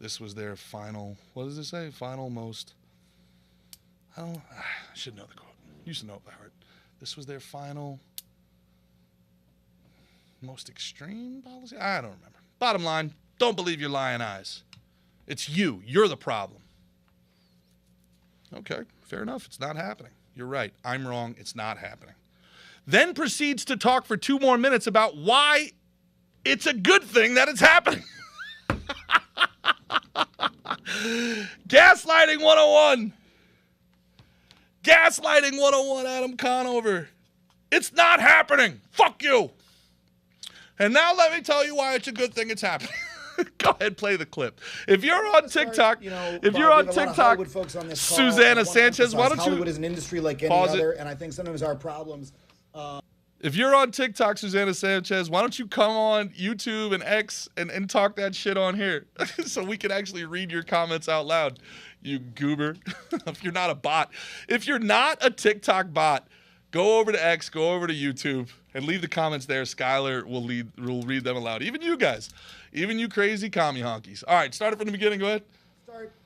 Speaker 1: This was their final, what does it say? Final most, I should know the quote. Used to know it by heart. This was their final, most extreme policy? I don't remember. Bottom line, don't believe your lying eyes. It's you. You're the problem. Okay, fair enough. It's not happening. You're right. I'm wrong. It's not happening. Then proceeds to talk for 2 more minutes about why it's a good thing that it's happening. Gaslighting 101. Gaslighting 101, Adam Conover. It's not happening. Fuck you. And now let me tell you why it's a good thing it's happening. Go ahead, play the clip. If you're on TikTok, Susanna Sanchez, why don't you?
Speaker 8: Hollywood is an industry like any other, and I think sometimes our problems.
Speaker 1: If you're on TikTok, Susanna Sanchez, why don't you come on YouTube and X and talk that shit on here so we can actually read your comments out loud, you goober. If you're not a bot. If you're not a TikTok bot, go over to X, go over to YouTube, and leave the comments there. Skylar will read them aloud. Even you guys. Even you crazy commie honkies. All right, start it from the beginning. Go ahead.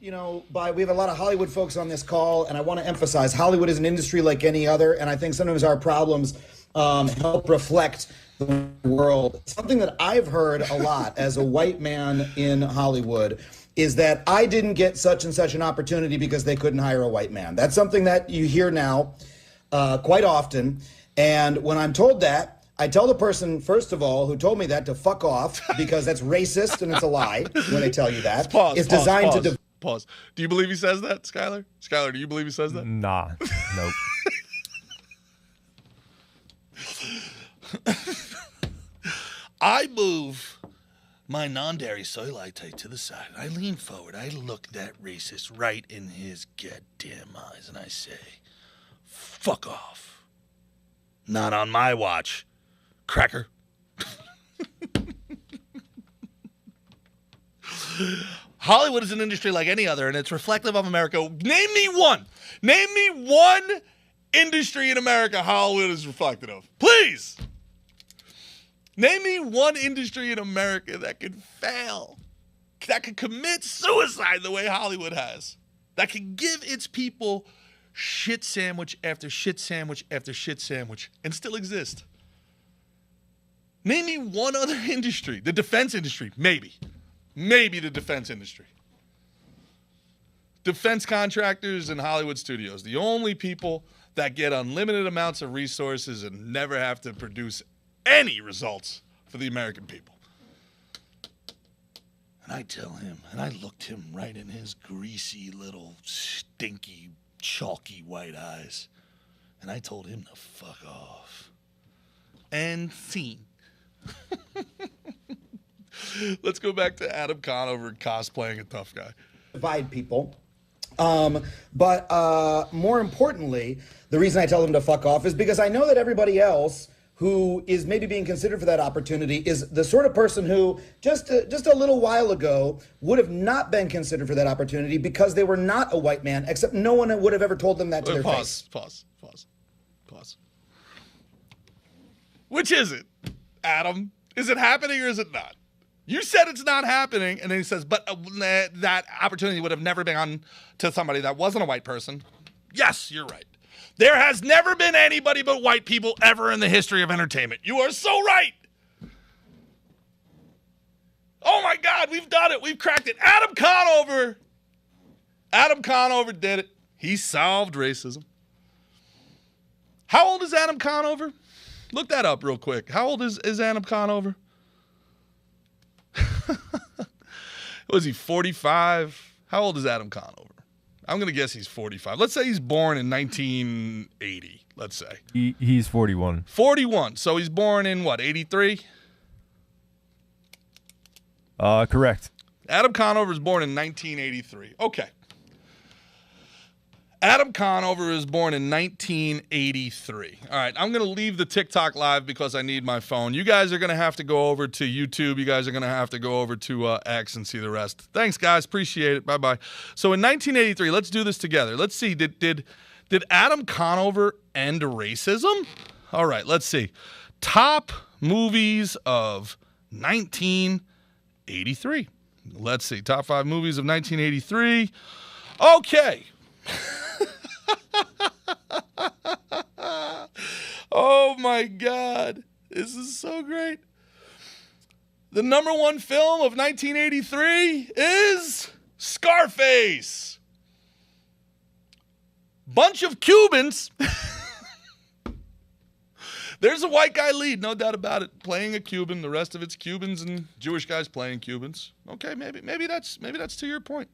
Speaker 8: We have a lot of Hollywood folks on this call, and I want to emphasize Hollywood is an industry like any other, and I think sometimes our problems help reflect the world. Something that I've heard a lot as a white man in Hollywood is that I didn't get such and such an opportunity because they couldn't hire a white man. That's something that you hear now quite often, and when I'm told that, I tell the person, first of all, who told me that to fuck off because that's racist and it's a lie when they tell you that. It's designed to...
Speaker 1: Pause. Do you believe he says that, Skylar? Skylar, do you believe he says that?
Speaker 2: Nah. Nope.
Speaker 1: I move my non-dairy soy latte to the side. I lean forward. I look that racist right in his goddamn eyes and I say, fuck off. Not on my watch. Cracker. Hollywood is an industry like any other, and it's reflective of America. Name me one. Name me one industry in America Hollywood is reflective of. Please. Name me one industry in America that can fail, that can commit suicide the way Hollywood has, that can give its people shit sandwich after shit sandwich after shit sandwich and still exist. Name me one other industry. The defense industry, maybe. Maybe the defense industry. Defense contractors and Hollywood studios, the only people that get unlimited amounts of resources and never have to produce any results for the American people. And I tell him, and I looked him right in his greasy little stinky, chalky white eyes. And I told him to fuck off. And scene. Let's go back to Adam Conover cosplaying a tough guy.
Speaker 8: Divide people. But more importantly, the reason I tell them to fuck off is because I know that everybody else who is maybe being considered for that opportunity is the sort of person who just a little while ago would have not been considered for that opportunity because they were not a white man, except no one would have ever told them that to their face.
Speaker 1: Pause. Which is it, Adam? Is it happening or is it not? You said it's not happening, and then he says, but that opportunity would have never been on to somebody that wasn't a white person. Yes, you're right. There has never been anybody but white people ever in the history of entertainment. You are so right. Oh, my God, we've done it. We've cracked it. Adam Conover did it. He solved racism. How old is Adam Conover? Look that up real quick. How old is Adam Conover? Was he 45? How old is Adam Conover? I'm going to guess he's 45. Let's say he's born in 1980, let's say.
Speaker 2: He's 41.
Speaker 1: 41. So he's born in what, 83?
Speaker 2: Correct.
Speaker 1: Adam Conover was born in 1983. Okay. Adam Conover is born in 1983. All right, I'm going to leave the TikTok live because I need my phone. You guys are going to have to go over to YouTube. You guys are going to have to go over to X and see the rest. Thanks, guys. Appreciate it. Bye-bye. So in 1983, let's do this together. Let's see. Did Adam Conover end racism? All right, let's see. Top movies of 1983. Let's see. Top 5 movies of 1983. Okay. Oh my God. This is so great. The number 1 film of 1983 is Scarface. Bunch of Cubans. There's a white guy lead, no doubt about it, playing a Cuban. The rest of it's Cubans and Jewish guys playing Cubans. Okay, maybe that's to your point.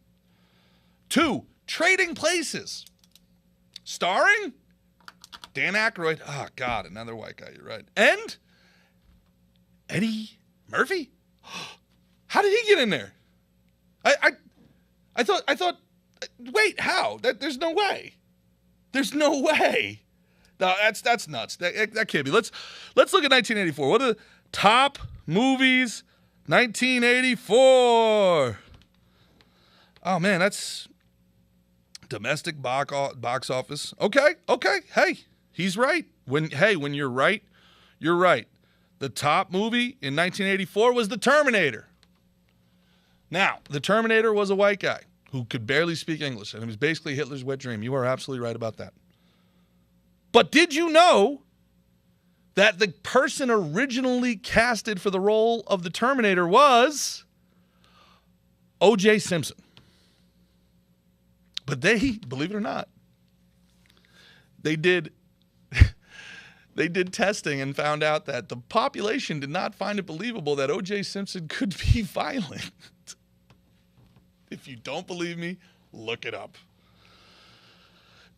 Speaker 1: 2, Trading Places. Starring Dan Aykroyd. Oh, God, another white guy. You're right. And Eddie Murphy. How did he get in there? I thought. Wait, how? There's no way. There's no way. No, that's nuts. That can't be. Let's look at 1984. What are the top movies? 1984. Oh man, that's domestic box office. Okay. Hey, he's right. When you're right, you're right. The top movie in 1984 was The Terminator. Now, The Terminator was a white guy who could barely speak English, and it was basically Hitler's wet dream. You are absolutely right about that. But did you know that the person originally casted for the role of the Terminator was O.J. Simpson? But they, believe it or not, they did testing and found out that the population did not find it believable that O.J. Simpson could be violent. If you don't believe me, look it up.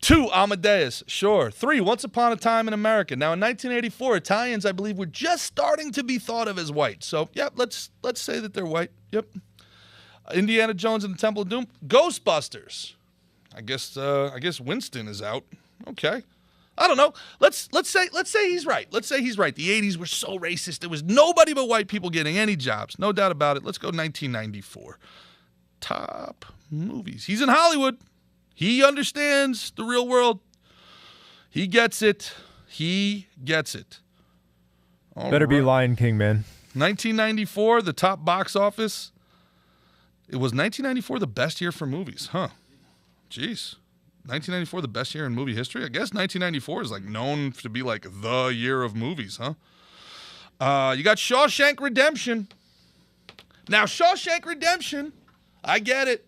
Speaker 1: 2, Amadeus. Sure. 3, Once Upon a Time in America. Now, in 1984, Italians, I believe, were just starting to be thought of as white. So, yep, let's say that they're white. Yep. Indiana Jones and the Temple of Doom. Ghostbusters. I guess Winston is out. Okay. I don't know. Let's say he's right. Let's say he's right. The 80s were so racist. There was nobody but white people getting any jobs. No doubt about it. Let's go 1994. Top movies. He's in Hollywood. He understands the real world. He gets it. All
Speaker 2: Better be
Speaker 1: right.
Speaker 2: Lion King, man.
Speaker 1: 1994, the top box office. It was 1994 the best year for movies, huh? Jeez. 1994 the best year in movie history? I guess 1994 is like known to be like the year of movies, huh? You got Shawshank Redemption. Now, Shawshank Redemption, I get it.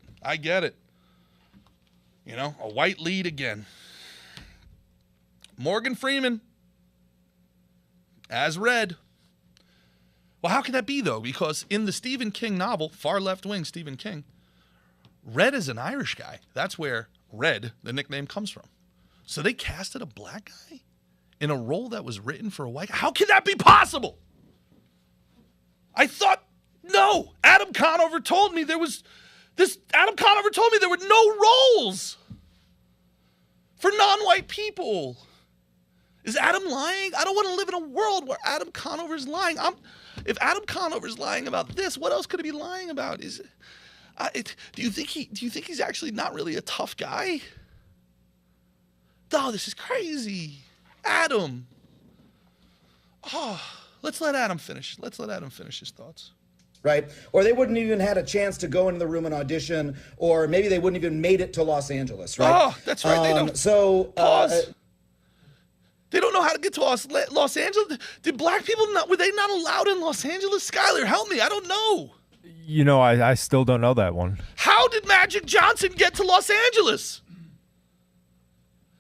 Speaker 1: You know, a white lead again. Morgan Freeman, as Red. Well, how can that be, though? Because in the Stephen King novel, far left-wing Stephen King, Red is an Irish guy. That's where Red, the nickname, comes from. So they casted a black guy in a role that was written for a white guy? How can that be possible? I thought, no. Adam Conover told me there were no roles for non-white people. Is Adam lying? I don't want to live in a world where Adam Conover's lying. If Adam Conover's lying about this, what else could he be lying about? Do you think he's actually not really a tough guy? Oh, this is crazy. Adam. Oh, let's let Adam finish. Let's let Adam finish his thoughts.
Speaker 8: Right? Or they wouldn't even had a chance to go into the room and audition, or maybe they wouldn't even made it to Los Angeles, right?
Speaker 1: Oh, that's right. They don't. Pause. They don't know how to get to Los Angeles. Did black people were they not allowed in Los Angeles? Skyler, help me. I don't know.
Speaker 2: You know, I still don't know that one.
Speaker 1: How did Magic Johnson get to Los Angeles?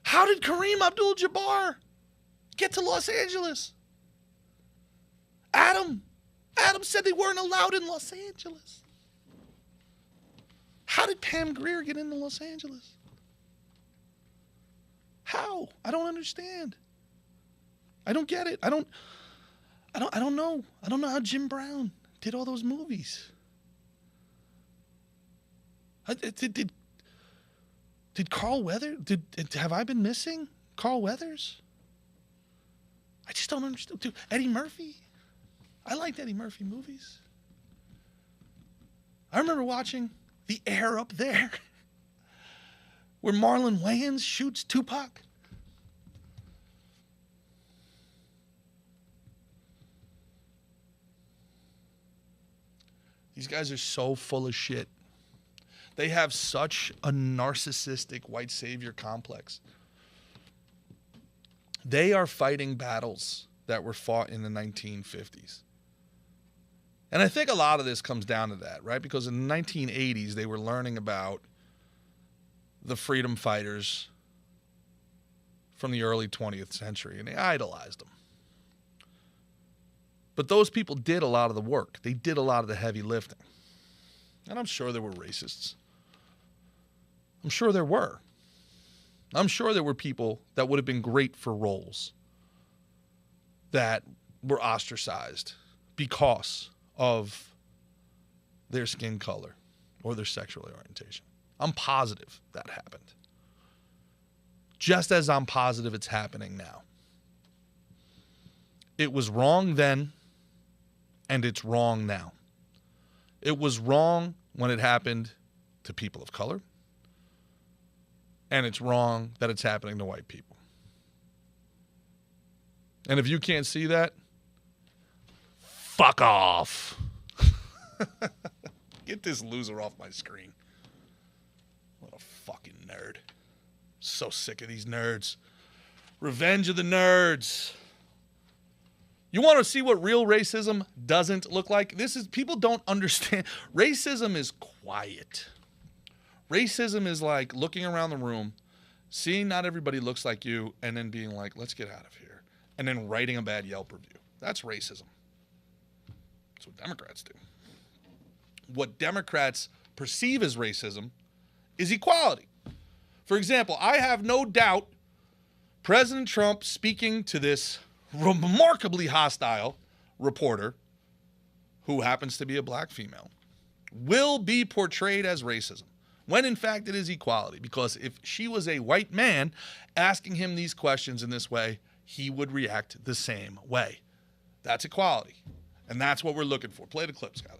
Speaker 1: How did Kareem Abdul-Jabbar get to Los Angeles? Adam said they weren't allowed in Los Angeles. How did Pam Grier get into Los Angeles? How? I don't understand. I don't get it. I don't know. I don't know how Jim Brown did all those movies. Did Carl Weathers? Have I been missing Carl Weathers? I just don't understand. Dude, Eddie Murphy. I liked Eddie Murphy movies. I remember watching The Air Up There, where Marlon Wayans shoots Tupac. These guys are so full of shit. They have such a narcissistic white savior complex. They are fighting battles that were fought in the 1950s. And I think a lot of this comes down to that, right? Because in the 1980s, they were learning about the freedom fighters from the early 20th century, and they idolized them. But those people did a lot of the work. They did a lot of the heavy lifting. And I'm sure there were racists. I'm sure there were. I'm sure there were people that would have been great for roles that were ostracized because of their skin color or their sexual orientation. I'm positive that happened. Just as I'm positive it's happening now. It was wrong then, and it's wrong now. It was wrong when it happened to people of color, and it's wrong that it's happening to white people. And if you can't see that, fuck off. Get this loser off my screen. What a fucking nerd. So sick of these nerds. Revenge of the nerds. You want to see what real racism doesn't look like? People don't understand. Racism is quiet. Racism is like looking around the room, seeing not everybody looks like you, and then being like, let's get out of here. And then writing a bad Yelp review. That's racism. That's what Democrats do. What Democrats perceive as racism is equality. For example, I have no doubt President Trump speaking to this remarkably hostile reporter, who happens to be a black female, will be portrayed as racism, when in fact it is equality. Because if she was a white man asking him these questions in this way, he would react the same way. That's equality. And that's what we're looking for. Play the clip, Skyler.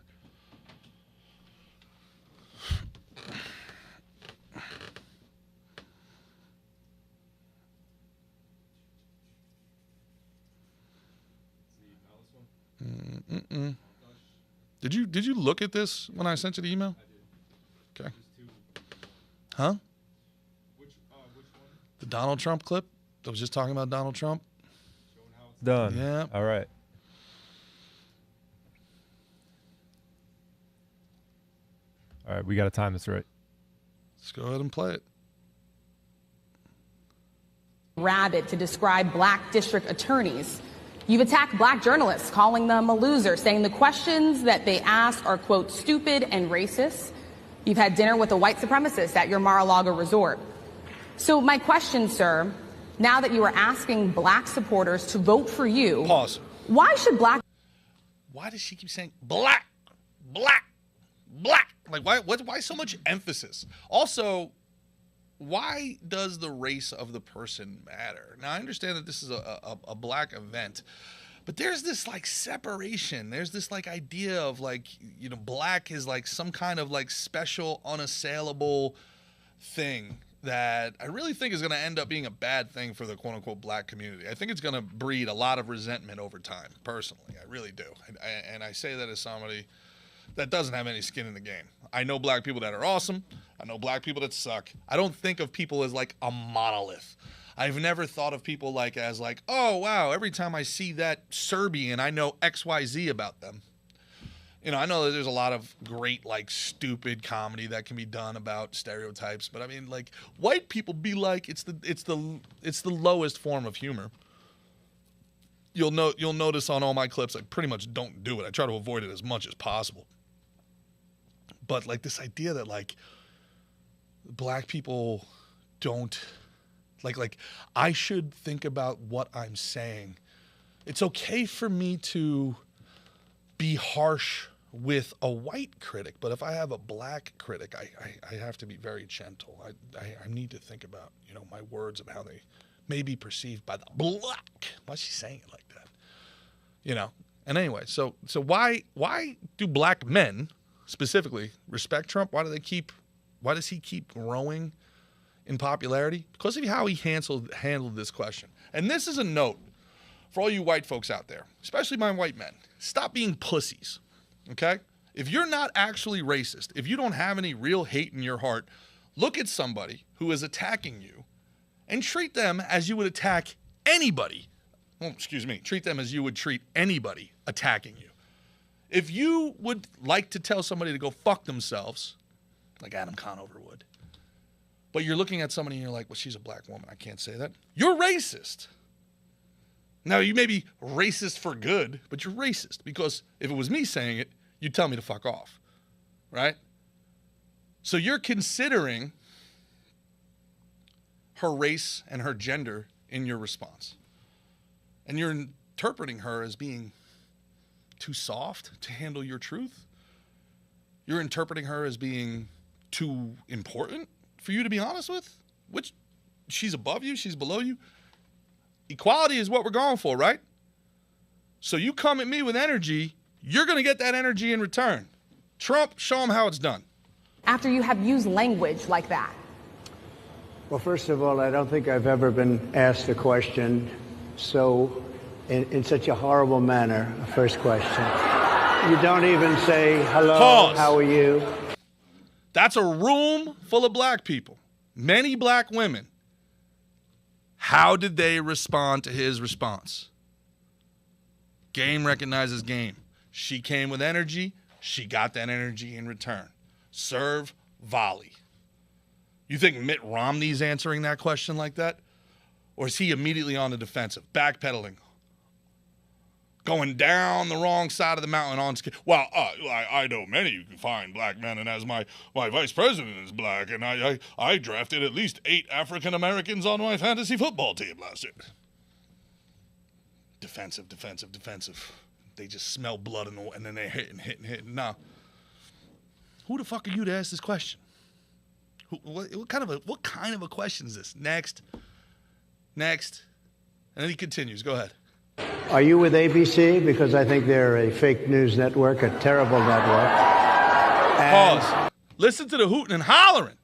Speaker 1: Did you look at this when I sent you the email? I did. Okay. Huh? Which one? The Donald Trump clip that was just talking about Donald Trump.
Speaker 2: Done.
Speaker 1: Yeah.
Speaker 2: All right. All right, we got to time this right.
Speaker 1: Let's go ahead and play it.
Speaker 9: Rabid to describe black district attorneys You've attacked black journalists, calling them a loser, saying the questions that they ask are, quote, stupid and racist. You've had dinner with a white supremacist at your Mar-a-Lago resort. So my question, sir, now that you are asking black supporters to vote for you,
Speaker 1: pause.
Speaker 9: Why should black...
Speaker 1: Why does she keep saying black, black, black? Like, why so much emphasis? Also, why does the race of the person matter? Now, I understand that this is a black event, but there's this, like, separation. There's this, like, idea of, like, you know, black is, like, some kind of, like, special, unassailable thing that I really think is going to end up being a bad thing for the quote-unquote black community. I think it's going to breed a lot of resentment over time, personally. I really do. And I say that as somebody that doesn't have any skin in the game. I know black people that are awesome. I know black people that suck. I don't think of people as, like, a monolith. I've never thought of people like as, like, oh, wow, every time I see that Serbian, I know XYZ about them. You know, I know that there's a lot of great, like, stupid comedy that can be done about stereotypes, but I mean, like, white people be like, it's the lowest form of humor. You'll notice on all my clips, I pretty much don't do it. I try to avoid it as much as possible. But, like, this idea that, like, black people don't, like, I should think about what I'm saying. It's okay for me to be harsh with a white critic, but if I have a black critic, I have to be very gentle. I need to think about, you know, my words and how they may be perceived by the black. Why is she saying it like that? You know. And anyway, so why do black men specifically respect Trump? Why does he keep growing in popularity? Because of how he handled this question. And this is a note for all you white folks out there, especially my white men. Stop being pussies. Okay? If you're not actually racist, if you don't have any real hate in your heart, look at somebody who is attacking you and treat them as you would attack anybody. Oh, excuse me. Treat them as you would treat anybody attacking you. If you would like to tell somebody to go fuck themselves, like Adam Conover would, but you're looking at somebody and you're like, well, she's a black woman, I can't say that. You're racist. Now, you may be racist for good, but you're racist because if it was me saying it, you'd tell me to fuck off, right? So you're considering her race and her gender in your response. And you're interpreting her as being too soft to handle your truth. You're interpreting her as being too important for you to be honest with, which she's above you, she's below you. Equality is what we're going for, right? So you come at me with energy, you're going to get that energy in return. Trump, show him how it's done.
Speaker 9: After you have used language like that?
Speaker 10: Well, first of all, I don't think I've ever been asked a question so in such a horrible manner. First question. You don't even say, hello,
Speaker 1: Pause.
Speaker 10: How are you?
Speaker 1: That's a room full of black people, many black women. How did they respond to his response? Game recognizes game. She came with energy. She got that energy in return. Serve, volley. You think Mitt Romney's answering that question like that? Or is he immediately on the defensive, backpedaling, going down the wrong side of the mountain on scale? Well, I know many fine black men, and as my vice president is black, and I drafted at least 8 African Americans on my fantasy football team last year. Defensive. They just smell blood and then they hit and hit. Now, who the fuck are you to ask this question? What kind of a question is this? Next. And then he continues. Go ahead.
Speaker 10: Are you with ABC? Because I think they're a fake news network, a terrible network.
Speaker 1: Pause. Listen to the hooting and hollering.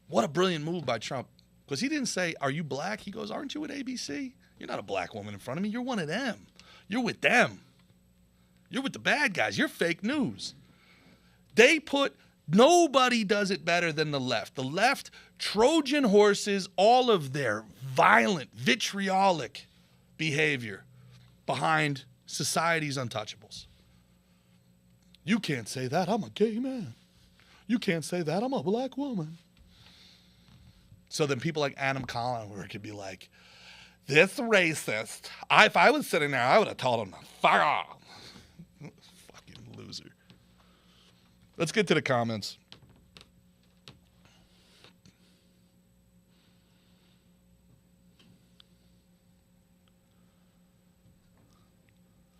Speaker 1: What a brilliant move by Trump. Because he didn't say, are you black? He goes, aren't you with ABC? You're not a black woman in front of me. You're one of them. You're with them. You're with the bad guys. You're fake news. Nobody does it better than the left. The left, Trojan horses, all of their violent, vitriolic behavior behind society's untouchables. You can't say that, I'm a gay man. You can't say that, I'm a black woman. So then people like Adam Conover could be like, This racist. If I was sitting there, I would have told him to fuck off. Fucking loser. Let's get to the comments.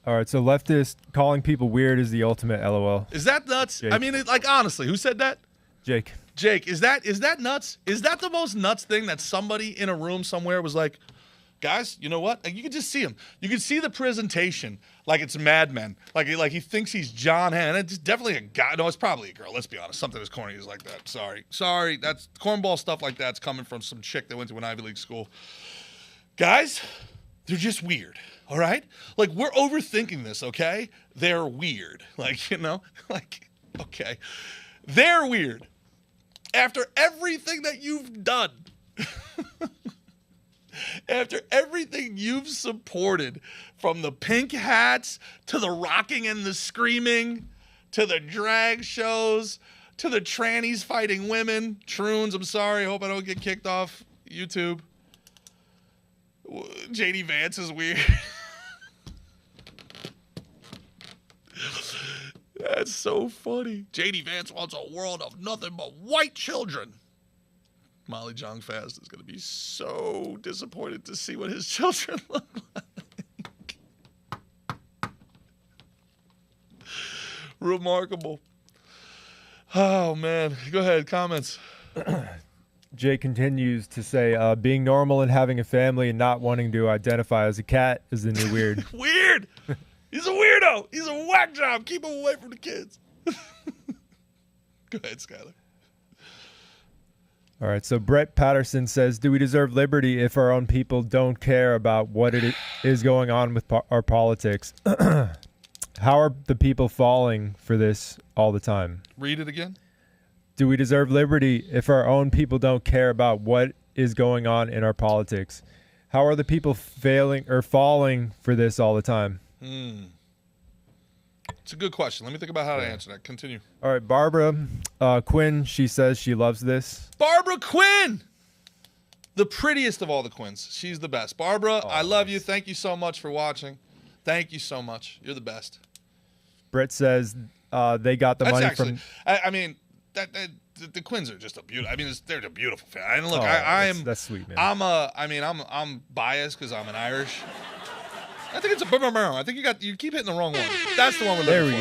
Speaker 2: All right, so leftist calling people weird is the ultimate LOL.
Speaker 1: Is that nuts?
Speaker 2: Jake.
Speaker 1: I mean, like, honestly, who said that?
Speaker 2: Jake.
Speaker 1: Jake, is that nuts? Is that the most nuts thing that somebody in a room somewhere was like, guys, you know what? Like, you can just see him. You can see the presentation like it's Mad Men. Like he thinks he's John Hamm. And it's definitely a guy. No, it's probably a girl. Let's be honest. Something as corny as like that. Sorry. That's cornball stuff like that's coming from some chick that went to an Ivy League school. Guys, they're just weird. All right? Like, we're overthinking this, okay? They're weird. Like, you know? Like, okay. They're weird. After everything that you've done, after everything you've supported, from the pink hats to the rocking and the screaming to the drag shows to the trannies fighting women, troons, I'm sorry, I hope I don't get kicked off YouTube. JD Vance is weird. That's so funny. JD Vance wants a world of nothing but white children. Molly Jong Fast is going to be so disappointed to see what his children look like. Remarkable. Oh, man. Go ahead. Comments.
Speaker 2: Jay continues to say, being normal and having a family and not wanting to identify as a cat is the new weird.
Speaker 1: Weird. He's a weirdo. He's a whack job. Keep him away from the kids. Go ahead, Skyler.
Speaker 2: All right, so Brett Patterson says, do we deserve liberty if our own people don't care about what it is going on with our politics? How are the people falling for this all the time?
Speaker 1: Read it again.
Speaker 2: Do we deserve liberty if our own people don't care about what is going on in our politics? How are the people falling for this all the time?
Speaker 1: It's a good question. Let me think about how to answer that. Continue.
Speaker 2: All right, Barbara Quinn, she says she loves this.
Speaker 1: Barbara Quinn! The prettiest of all the Quins. She's the best. Barbara, I love you. Thank you so much for watching. Thank you so much. You're the best.
Speaker 2: Brett says they got the money from...
Speaker 1: I mean, the Quins are just a beautiful... I mean, they're a beautiful family. And look, I'm...
Speaker 2: That's sweet, man.
Speaker 1: I'm biased because I'm an Irish... I think it's a I think you keep hitting the wrong one. That's the one we're looking for.
Speaker 2: There we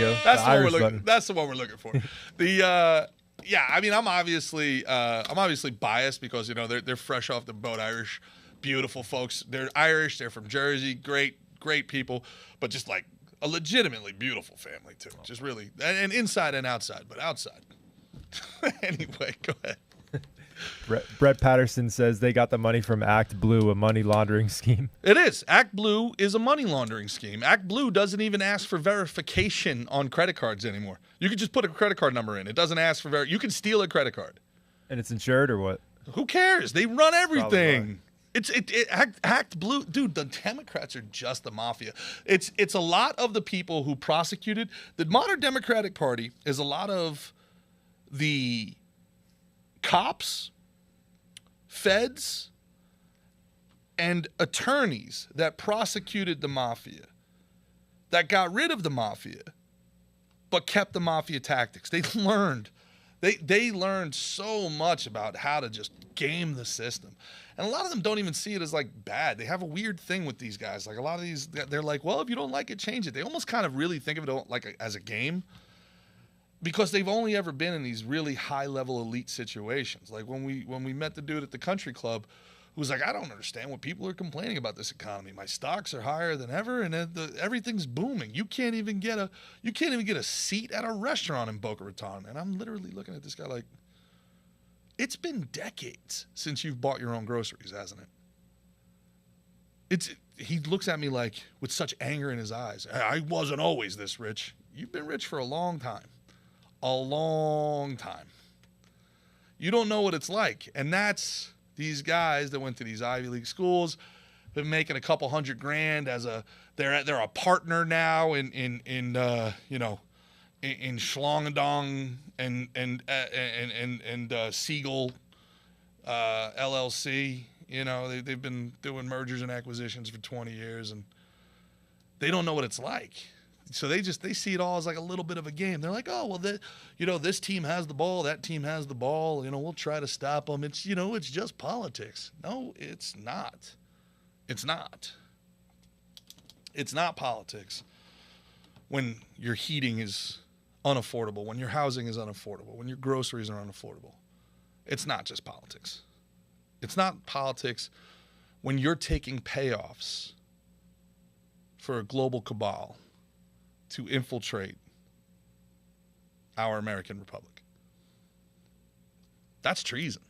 Speaker 2: go.
Speaker 1: That's the one we're looking for. I mean, I'm obviously biased because, you know, they're fresh off the boat, Irish, beautiful folks. They're Irish, they're from Jersey, great people, but just like a legitimately beautiful family too. Just really, and inside and outside, but outside. Anyway, go ahead.
Speaker 2: Brett Patterson says they got the money from Act Blue, a money laundering scheme.
Speaker 1: It is. Act Blue is a money laundering scheme. Act Blue doesn't even ask for verification on credit cards anymore. You can just put a credit card number in. It doesn't ask for you can steal a credit card.
Speaker 2: And it's insured or what?
Speaker 1: Who cares? They run everything. Act Blue, dude. The Democrats are just the mafia. It's a lot of the people who prosecuted the modern Democratic Party is a lot of the cops, feds, and attorneys that prosecuted the mafia, that got rid of the mafia, but kept the mafia tactics. They learned so much about how to just game the system. And a lot of them don't even see it as like bad. They have a weird thing with these guys. Like a lot of these, they're like, well, if you don't like it, change it. They almost kind of really think of it like as a game. Because they've only ever been in these really high-level elite situations. Like when we met the dude at the country club who was like, I don't understand what people are complaining about this economy. My stocks are higher than ever, and everything's booming. You can't even get a seat at a restaurant in Boca Raton. And I'm literally looking at this guy like, it's been decades since you've bought your own groceries, hasn't it? He looks at me like with such anger in his eyes. I wasn't always this rich. You've been rich for a long time. A long time. You don't know what it's like. And that's these guys that went to these Ivy League schools, been making a couple $100,000 as they're a partner now in Schlongendong and Siegel LLC You know, they've been doing mergers and acquisitions for 20 years, and they don't know what it's like. So they see it all as like a little bit of a game. They're like, oh, well, this team has the ball, that team has the ball. You know, we'll try to stop them. It's, it's just politics. No, it's not. It's not. It's not politics when your heating is unaffordable, when your housing is unaffordable, when your groceries are unaffordable. It's not just politics. It's not politics when you're taking payoffs for a global cabal to infiltrate our American republic. That's treason.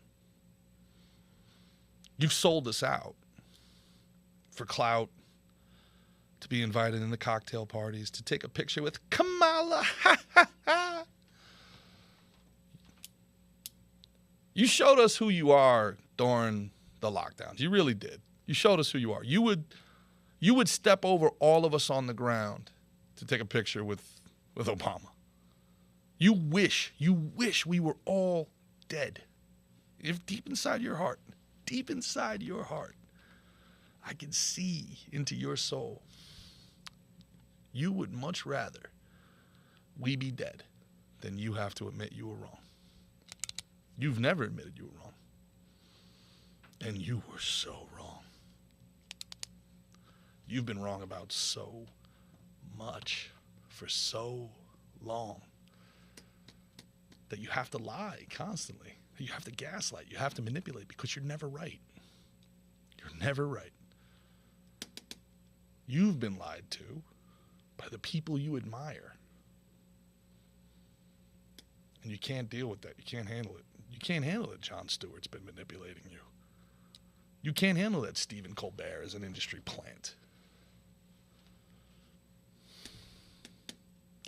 Speaker 1: You've sold us out for clout, to be invited in the cocktail parties, to take a picture with Kamala. You showed us who you are during the lockdowns. You really did. You showed us who you are. You would step over all of us on the ground to take a picture with Obama. You wish we were all dead. If deep inside your heart, I can see into your soul. You would much rather we be dead than you have to admit you were wrong. You've never admitted you were wrong. And you were so wrong. You've been wrong about so much for so long that you have to lie constantly. You have to gaslight. You have to manipulate because you're never right. You're never right. You've been lied to by the people you admire. And you can't deal with that. You can't handle it. You can't handle that Jon Stewart's been manipulating you. You can't handle that Stephen Colbert is an industry plant.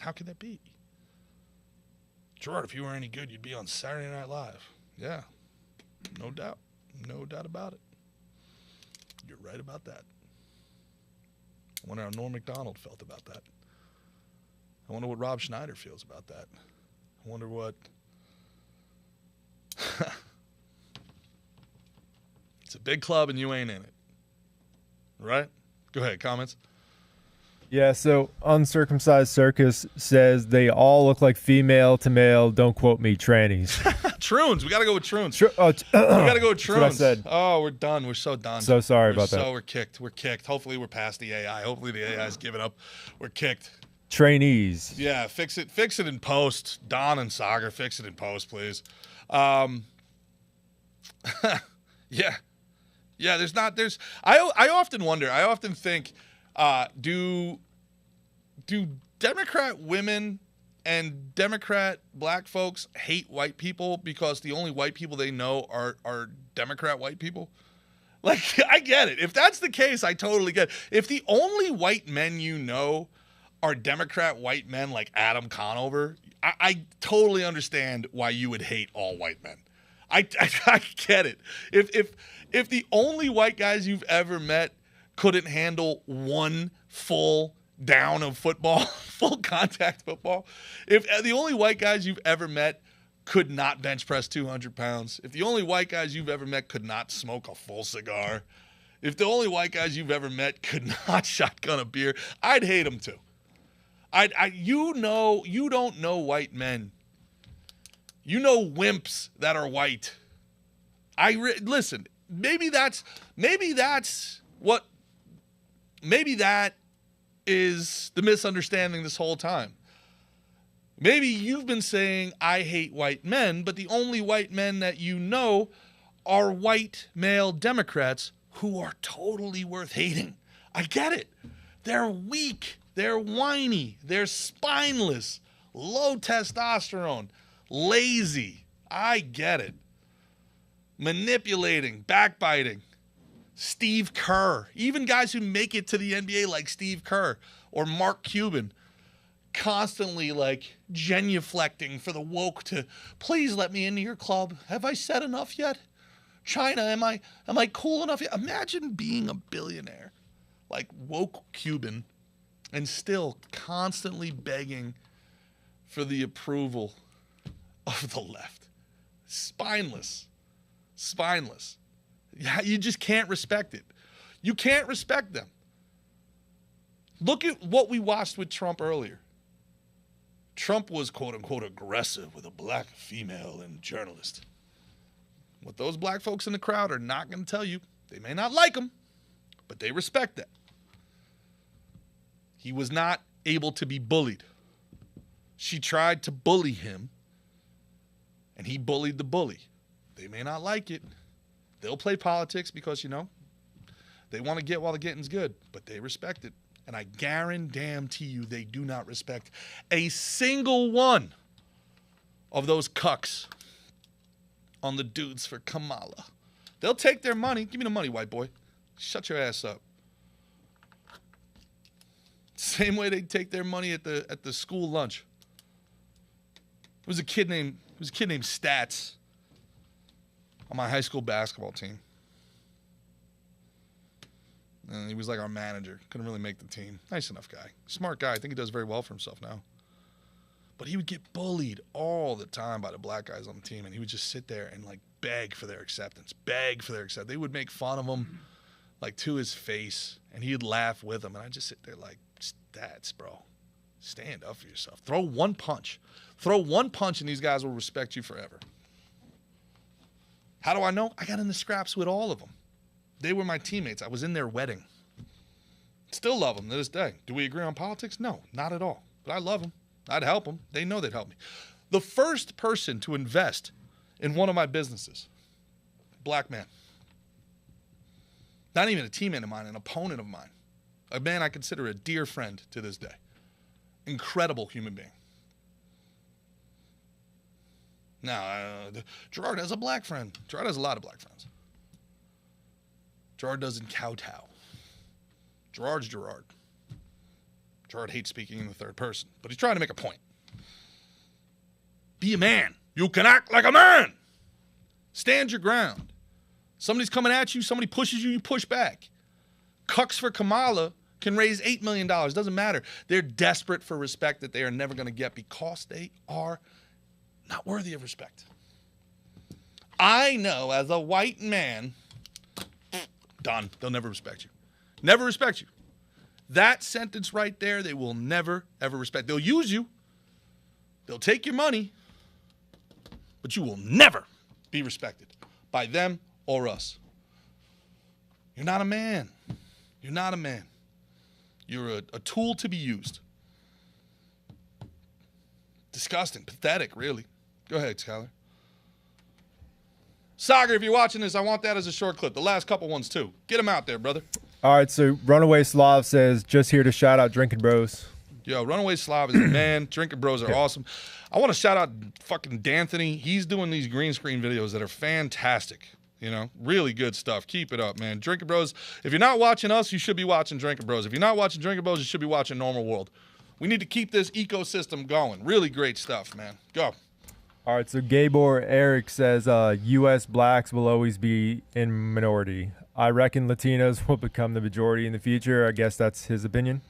Speaker 1: How could that be? Gerard, if you were any good, you'd be on Saturday Night Live. Yeah, no doubt. No doubt about it. You're right about that. I wonder how Norm Macdonald felt about that. I wonder what Rob Schneider feels about that. I wonder what... It's a big club and you ain't in it. Right? Go ahead, comments.
Speaker 2: Yeah, so Uncircumcised Circus says they all look like female to male, don't quote me, trannies.
Speaker 1: Troons. We got to go with Troons. We got to go with Troons.
Speaker 2: That's what I said.
Speaker 1: Oh, we're done. We're so done.
Speaker 2: So sorry about that.
Speaker 1: We're kicked. We're kicked. Hopefully we're past the AI. Hopefully the AI's given up. We're kicked.
Speaker 2: Trainees.
Speaker 1: Yeah, fix it in post. Don and Sagar, fix it in post, please. Yeah. Yeah, I often wonder, I often think, do Democrat women and Democrat black folks hate white people because the only white people they know are Democrat white people? Like, I get it. If that's the case, I totally get it. If the only white men you know are Democrat white men like Adam Conover, I totally understand why you would hate all white men. I get it. If the only white guys you've ever met couldn't handle one full down of football, full contact football, if the only white guys you've ever met could not bench press 200 pounds, if the only white guys you've ever met could not smoke a full cigar, if the only white guys you've ever met could not shotgun a beer, I'd hate them too. You don't know white men. You know wimps that are white. Listen. Maybe that is the misunderstanding this whole time. Maybe you've been saying, I hate white men, but the only white men that you know are white male Democrats who are totally worth hating. I get it. They're weak. They're whiny. They're spineless. Low testosterone. Lazy. I get it. Manipulating, backbiting. Steve Kerr. Even guys who make it to the NBA like Steve Kerr or Mark Cuban. Constantly like genuflecting for the woke to, please let me into your club. Have I said enough yet? China, am I cool enough yet? Imagine being a billionaire like woke Cuban and still constantly begging for the approval of the left. Spineless. You just can't respect it. You can't respect them. Look at what we watched with Trump earlier. Trump was, quote unquote, aggressive with a black female and journalist. What those black folks in the crowd are not going to tell you, they may not like him, but they respect that. He was not able to be bullied. She tried to bully him, and he bullied the bully. They may not like it. They'll play politics because, they want to get while the getting's good, but they respect it. And I guarantee you they do not respect a single one of those cucks on the dudes for Kamala. They'll take their money. Give me the money, white boy. Shut your ass up. Same way they take their money at the school lunch. There was a kid named Stats on my high school basketball team. And he was like our manager. Couldn't really make the team. Nice enough guy. Smart guy. I think he does very well for himself now. But he would get bullied all the time by the black guys on the team, and he would just sit there and beg for their acceptance. They would make fun of him to his face, and he'd laugh with them. And I'd just sit there Stats, bro. Stand up for yourself. Throw one punch. And these guys will respect you forever. How do I know? I got in the scraps with all of them. They were my teammates. I was in their wedding. Still love them to this day. Do we agree on politics? No, not at all. But I love them. I'd help them. They know they'd help me. The first person to invest in one of my businesses, black man. Not even a teammate of mine, an opponent of mine. A man I consider a dear friend to this day. Incredible human being. Now, Gerard has a black friend. Gerard has a lot of black friends. Gerard doesn't kowtow. Gerard's Gerard. Gerard hates speaking in the third person, but he's trying to make a point. Be a man. You can act like a man. Stand your ground. Somebody's coming at you, somebody pushes you, you push back. Cucks for Kamala can raise $8 million. Doesn't matter. They're desperate for respect that they are never going to get because they are not worthy of respect. I know as a white man, done. They'll never respect you. Never respect you. That sentence right there, they will never, ever respect. They'll use you. They'll take your money. But you will never be respected by them or us. You're not a man. You're not a man. You're a tool to be used. Disgusting. Pathetic, really. Go ahead, Skyler. Sagar, if you're watching this, I want that as a short clip. The last couple ones, too. Get them out there, brother.
Speaker 2: All right, so Runaway Slav says, just here to shout out Drinking Bros.
Speaker 1: Yo, Runaway Slav is a man. Drinking Bros are awesome. I want to shout out fucking D'Anthony. He's doing these green screen videos that are fantastic. Really good stuff. Keep it up, man. Drinking Bros. If you're not watching us, you should be watching Drinking Bros. If you're not watching Drinking Bros, you should be watching Normal World. We need to keep this ecosystem going. Really great stuff, man. Go.
Speaker 2: All right, so Gabor Eric says U.S. blacks will always be in minority. I reckon Latinos will become the majority in the future. I guess that's his opinion.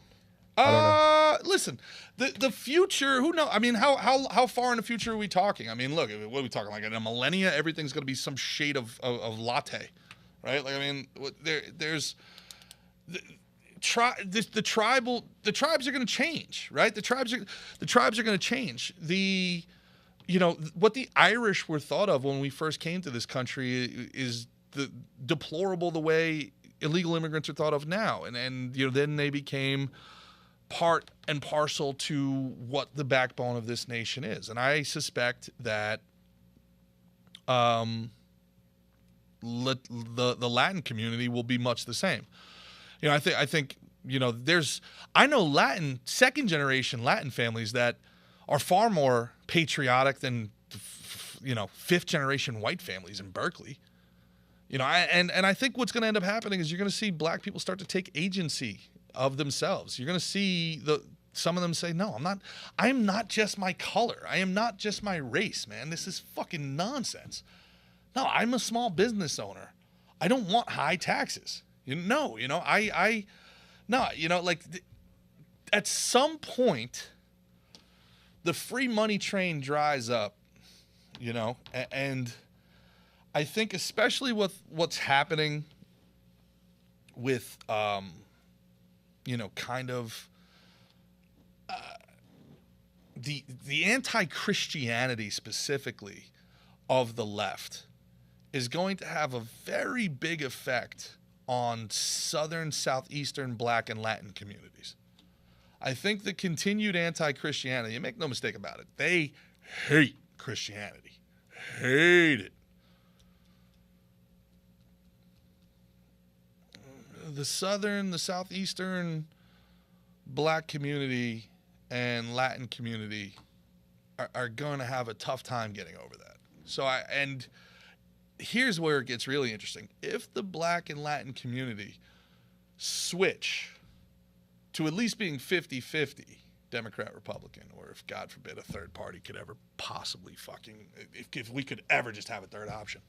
Speaker 2: I don't know.
Speaker 1: Listen, the future, who knows? I mean, how far in the future are we talking? I mean, look, what are we talking, in a millennia, everything's going to be some shade of latte, right? There's the tribes are going to change, right? The tribes are going to change. What the Irish were thought of when we first came to this country is deplorable the way illegal immigrants are thought of now. And then they became part and parcel to what the backbone of this nation is. And I suspect that the Latin community will be much the same. I think I know second generation Latin families that are far more patriotic than fifth generation white families in Berkeley. I think what's going to end up happening is you're going to see black people start to take agency of themselves. You're going to see some of them say, no, I'm not just my color. I am not just my race, man. This is fucking nonsense. No, I'm a small business owner. I don't want high taxes. At some point, the free money train dries up, and I think especially with what's happening with, kind of the anti-Christianity specifically of the left is going to have a very big effect on southern, southeastern, black, and Latin communities. I think the continued anti-Christianity, you make no mistake about it, they hate Christianity. Hate it. The southern, the southeastern black community and Latin community are going to have a tough time getting over that. And here's where it gets really interesting. If the black and Latin community switch to at least being 50-50 Democrat, Republican, or if, God forbid, a third party could ever possibly if we could ever just have a third option.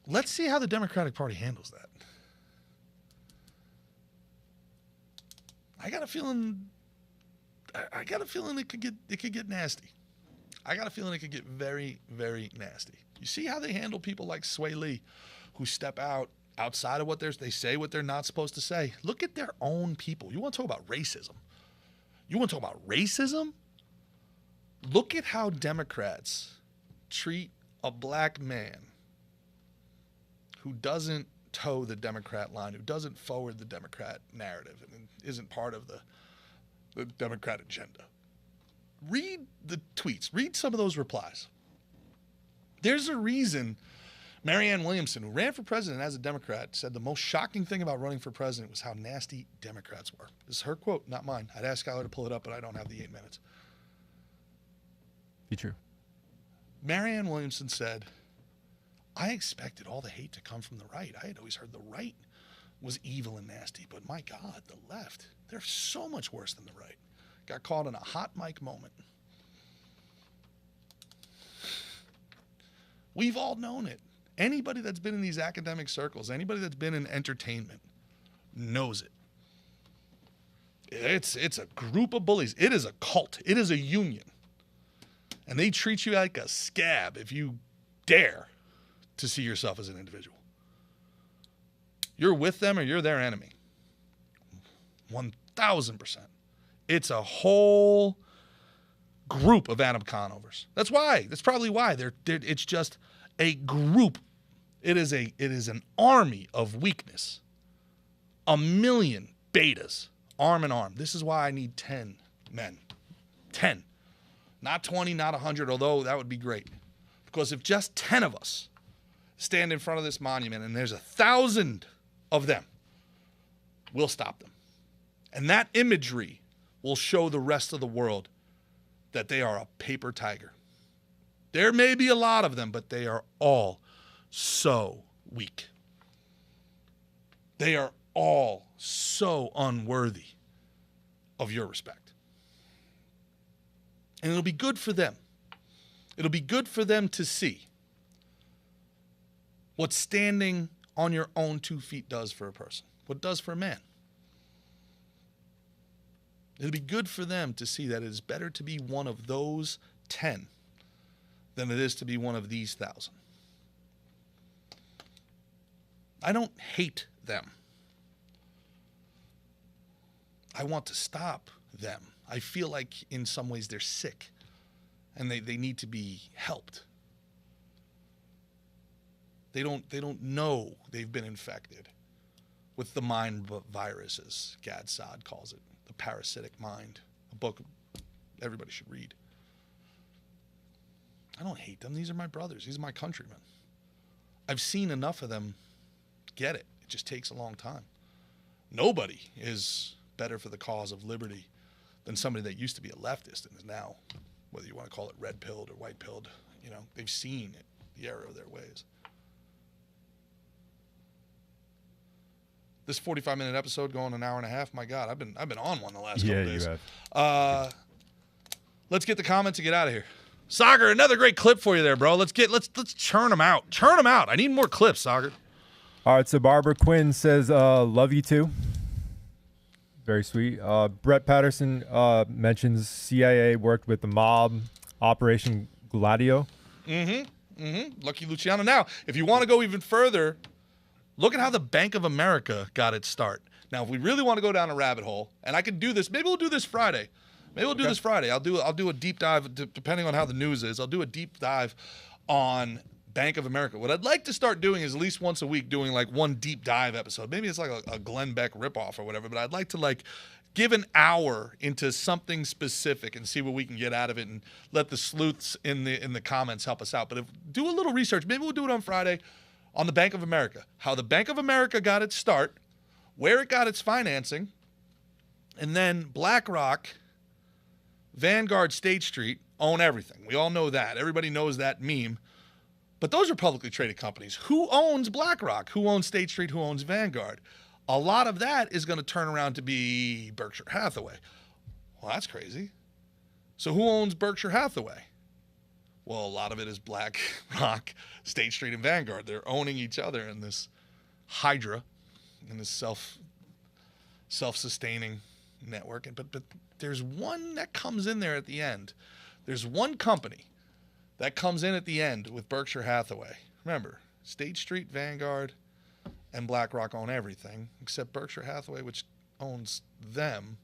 Speaker 1: Let's see how the Democratic Party handles that. I got a feeling it could get nasty. I got a feeling it could get very, very nasty. You see how they handle people like Sway Lee, who step outside of what they say what they're not supposed to say. Look at their own people. You want to talk about racism? Look at how Democrats treat a black man who doesn't toe the Democrat line, who doesn't forward the Democrat narrative, and isn't part of the Democrat agenda. Read the tweets. Read some of those replies. There's a reason Marianne Williamson, who ran for president as a Democrat, said the most shocking thing about running for president was how nasty Democrats were. This is her quote, not mine. I'd ask Skylar to pull it up, but I don't have the 8 minutes.
Speaker 2: Be true.
Speaker 1: Marianne Williamson said, I expected all the hate to come from the right. I had always heard the right was evil and nasty, but my God, the left, they're so much worse than the right. Got caught in a hot mic moment. We've all known it. Anybody that's been in these academic circles, anybody that's been in entertainment knows it. It's a group of bullies. It is a cult. It is a union. And they treat you like a scab if you dare to see yourself as an individual. You're with them or you're their enemy. 1,000%. It's a whole group of Adam Conovers. That's why. That's probably why. It's just a group. It is an army of weakness. 1 million betas, arm in arm. This is why I need 10 men. 10. Not 20, not 100, although that would be great. Because if just 10 of us stand in front of this monument and there's 1,000 of them, we'll stop them. And that imagery will show the rest of the world that they are a paper tiger. There may be a lot of them, but they are all so weak. They are all so unworthy of your respect. And it'll be good for them. It'll be good for them to see what standing on your own 2 feet does for a person, what it does for a man. It'll be good for them to see that it is better to be one of those 10 than it is to be one of these 1,000. I don't hate them. I want to stop them. I feel like in some ways they're sick and they need to be helped. They don't know they've been infected with the mind virus, as Gad Saad calls it. The Parasitic Mind, a book everybody should read. I don't hate them. These are my brothers. These are my countrymen. I've seen enough of them get it. It just takes a long time. Nobody is better for the cause of liberty than somebody that used to be a leftist and is now, whether you want to call it red-pilled or white-pilled, they've seen it, the error of their ways. This 45-minute episode going an hour and a half. My God, I've been on one the last couple days.
Speaker 2: Yeah, you have.
Speaker 1: Let's get the comments and get out of here. Sagar, another great clip for you there, bro. Let's churn them out. Churn them out. I need more clips, Sagar.
Speaker 2: All right, so Barbara Quinn says, love you too. Very sweet. Brett Patterson mentions CIA worked with the mob, Operation Gladio.
Speaker 1: Mm-hmm. Lucky Luciano. Now, if you want to go even further, look at how the Bank of America got its start. Now, if we really want to go down a rabbit hole, and I can do this, maybe we'll do this Friday. Maybe we'll do this Friday. I'll do a deep dive, depending on how the news is. I'll do a deep dive on Bank of America. What I'd like to start doing is at least once a week doing like one deep dive episode. Maybe it's like a Glenn Beck ripoff or whatever, but I'd like to like give an hour into something specific and see what we can get out of it, and let the sleuths in the comments help us out. But do a little research. Maybe we'll do it on Friday on the Bank of America. How the Bank of America got its start, where it got its financing, and then BlackRock, Vanguard, State Street own everything. We all know that. Everybody knows that meme. But those are publicly traded companies. Who owns BlackRock? Who owns State Street? Who owns Vanguard? A lot of that is going to turn around to be Berkshire Hathaway. Well, that's crazy. So who owns Berkshire Hathaway? Well, a lot of it is BlackRock, State Street, and Vanguard. They're owning each other in this hydra, in this self-sustaining network. But there's one that comes in there at the end. There's one company that comes in at the end with Berkshire Hathaway. Remember, State Street, Vanguard, and BlackRock own everything except Berkshire Hathaway, which owns them.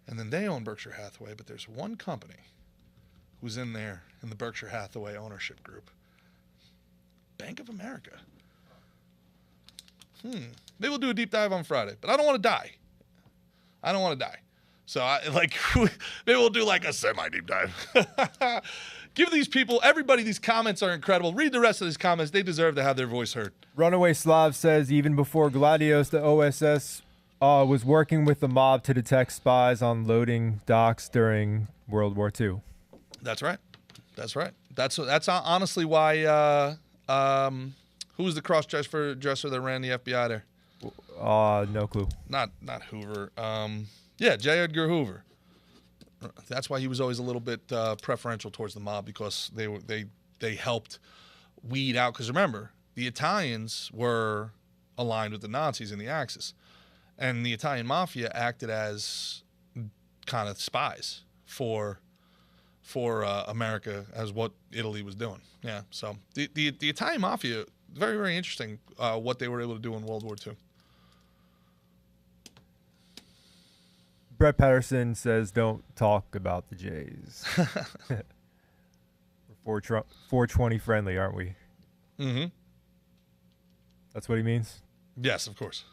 Speaker 1: And then they own Berkshire Hathaway, but there's one company who's in there in the Berkshire Hathaway ownership group. Bank of America. Maybe we'll do a deep dive on Friday, but I don't want to die. So maybe we'll do like a semi-deep dive. Give these people, everybody, these comments are incredible. Read the rest of these comments. They deserve to have their voice heard.
Speaker 2: Runaway Slav says, even before Gladios, the OSS was working with the mob to detect spies on loading docks during World War II.
Speaker 1: That's right. That's honestly why, who was the cross-dresser that ran the FBI there?
Speaker 2: No clue.
Speaker 1: Not Hoover. Yeah, J. Edgar Hoover. That's why he was always a little bit preferential towards the mob, because they helped weed out. Because remember, the Italians were aligned with the Nazis in the Axis, and the Italian mafia acted as kind of spies for America, as what Italy was doing. Yeah, so the Italian mafia, very, very interesting what they were able to do in World War II.
Speaker 2: Brett Patterson says, don't talk about the Jays. We're 420 friendly, aren't we?
Speaker 1: Mm-hmm.
Speaker 2: That's what he means?
Speaker 1: Yes, of course.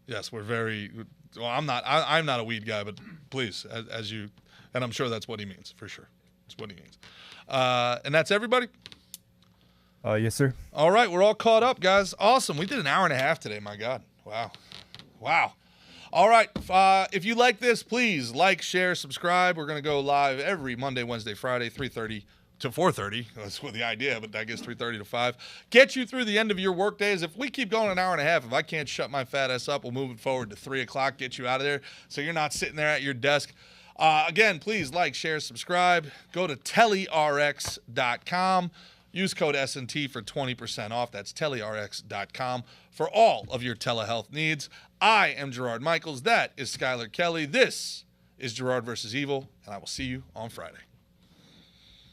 Speaker 1: Yes, we're very... Well, I'm not a weed guy, but please, as you... And I'm sure that's what he means, for sure. That's what he means. And that's everybody?
Speaker 2: Yes, sir.
Speaker 1: All right, we're all caught up, guys. Awesome. We did an hour and a half today, my God. Wow. All right, if you like this, please like, share, subscribe. We're going to go live every Monday, Wednesday, Friday, 3:30 to 4:30. That's what the idea, but I guess 3:30 to 5. Get you through the end of your work days. If we keep going an hour and a half, if I can't shut my fat ass up, we'll move it forward to 3 o'clock, get you out of there so you're not sitting there at your desk. Again, please like, share, subscribe. Go to tellerx.com. Use code S&T for 20% off. That's tellerx.com for all of your telehealth needs. I am Gerard Michaels. That is Skylar Kelly. This is Gerard versus Evil, and I will see you on Friday.